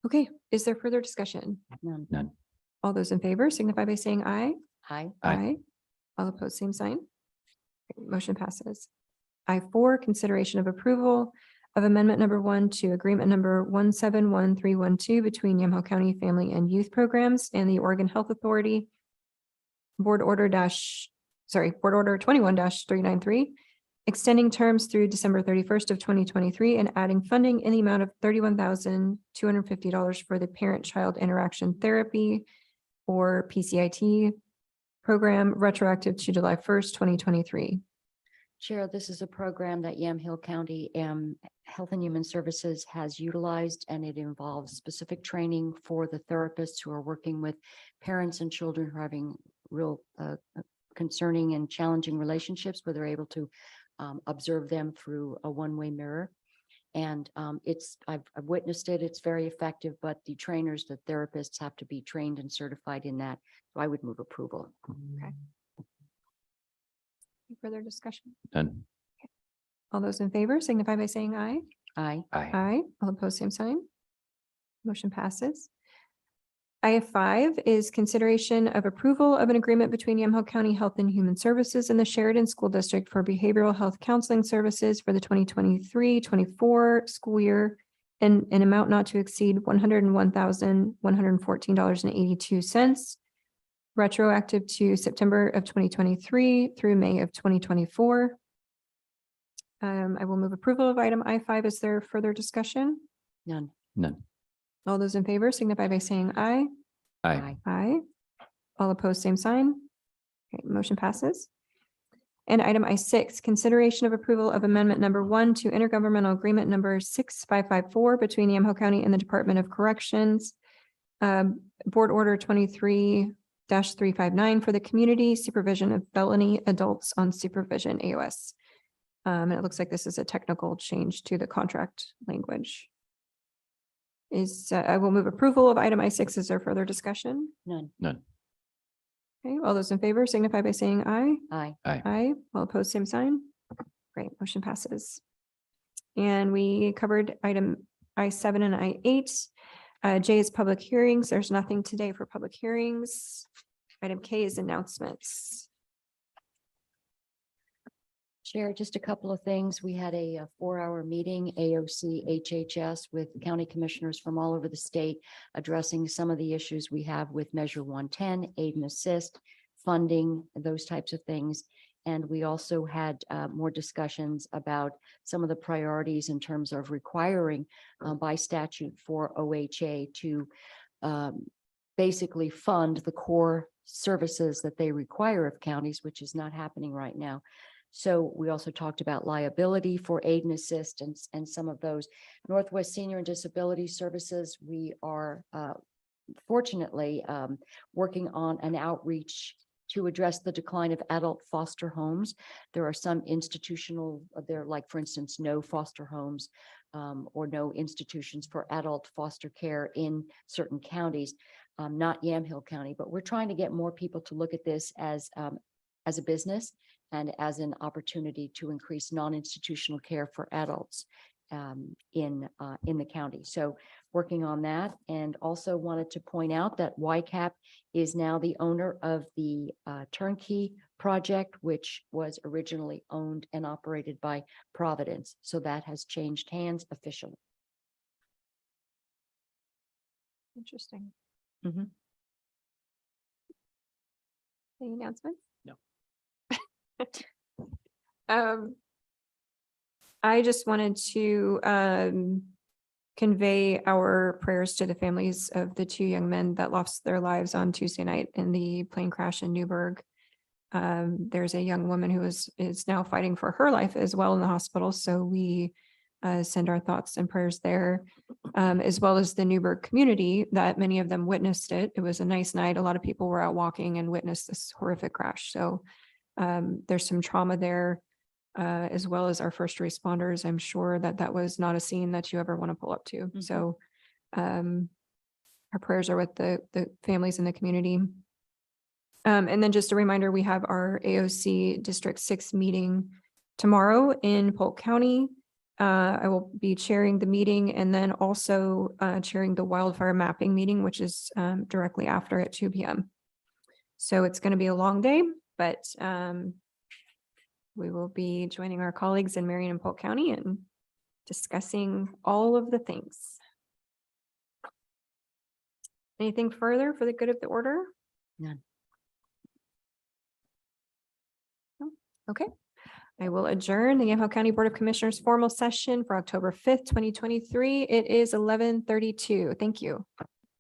A: Okay, is there further discussion?
G: None.
C: None.
A: All those in favor signify by saying aye.
G: Aye.
C: Aye.
A: All opposed, same sign. Okay, motion passes. I4, consideration of approval of amendment number 1 to agreement number 171312 between Yamhill County Family and Youth Programs and the Oregon Health Authority. Board order 21-393, extending terms through December 31st of 2023 and adding funding in the amount of $31,250 for the Parent-Child Interaction Therapy or PCIT program retroactive to July 1st, 2023.
G: Chair, this is a program that Yamhill County Health and Human Services has utilized, and it involves specific training for the therapists who are working with parents and children who are having real concerning and challenging relationships, where they're able to observe them through a one-way mirror. And I've witnessed it, it's very effective, but the trainers, the therapists have to be trained and certified in that. So I would move approval.
A: Okay. Any further discussion?
C: None.
A: All those in favor signify by saying aye.
G: Aye.
C: Aye.
A: Aye. All opposed, same sign. Motion passes. IF5 is consideration of approval of an agreement between Yamhill County Health and Human Services and the Sheridan School District for behavioral health counseling services for the 2023-24 school year in an amount not to exceed $101,114.82, retroactive to September of 2023 through May of 2024. I will move approval of item I5. Is there further discussion?
G: None.
C: None.
A: All those in favor signify by saying aye.
C: Aye.
A: Aye. All opposed, same sign. Okay, motion passes. And item I6, consideration of approval of amendment number 1 to intergovernmental agreement number 6554 between Yamhill County and the Department of Corrections. Board order 23-359 for the community supervision of felony adults on supervision AOS. And it looks like this is a technical change to the contract language. I will move approval of item I6. Is there further discussion?
G: None.
C: None.
A: Okay, all those in favor signify by saying aye.
G: Aye.
A: Aye. All opposed, same sign. Great, motion passes. And we covered item I7 and I8. J is public hearings. There's nothing today for public hearings. Item K is announcements.
G: Chair, just a couple of things. We had a 4-hour meeting, AOC, HHS, with county commissioners from all over the state, addressing some of the issues we have with Measure 110, aid and assist, funding, those types of things. And we also had more discussions about some of the priorities in terms of requiring by statute for OHA to basically fund the core services that they require of counties, which is not happening right now. So we also talked about liability for aid and assist and some of those. Northwest Senior and Disability Services, we are fortunately working on an outreach to address the decline of adult foster homes. There are some institutional, like for instance, no foster homes or no institutions for adult foster care in certain counties, not Yamhill County, but we're trying to get more people to look at this as a business and as an opportunity to increase non-institutional care for adults in the county. So working on that, and also wanted to point out that YCAP is now the owner of the turnkey project, which was originally owned and operated by Providence. So that has changed hands officially.
A: Interesting.
G: Mhm.
A: Any announcements?
C: No.
A: I just wanted to convey our prayers to the families of the 2 young men that lost their lives on Tuesday night in the plane crash in Newburgh. There's a young woman who is now fighting for her life as well in the hospital. So we send our thoughts and prayers there, as well as the Newburgh community that many of them witnessed it. It was a nice night. A lot of people were out walking and witnessed this horrific crash. So there's some trauma there, as well as our first responders. I'm sure that that was not a scene that you ever want to pull up to.
G: Mhm.
A: So our prayers are with the families in the community. And then just a reminder, we have our AOC District 6 meeting tomorrow in Polk County. I will be chairing the meeting and then also chairing the wildfire mapping meeting, which is directly after at 2 p.m. So it's going to be a long day, but we will be joining our colleagues in Marion and Polk County and discussing all of the things. Anything further for the good of the order?
G: None.
A: No? Okay. I will adjourn the Yamhill County Board of Commissioners formal session for October 5th, 2023. It is 11:32. Thank you.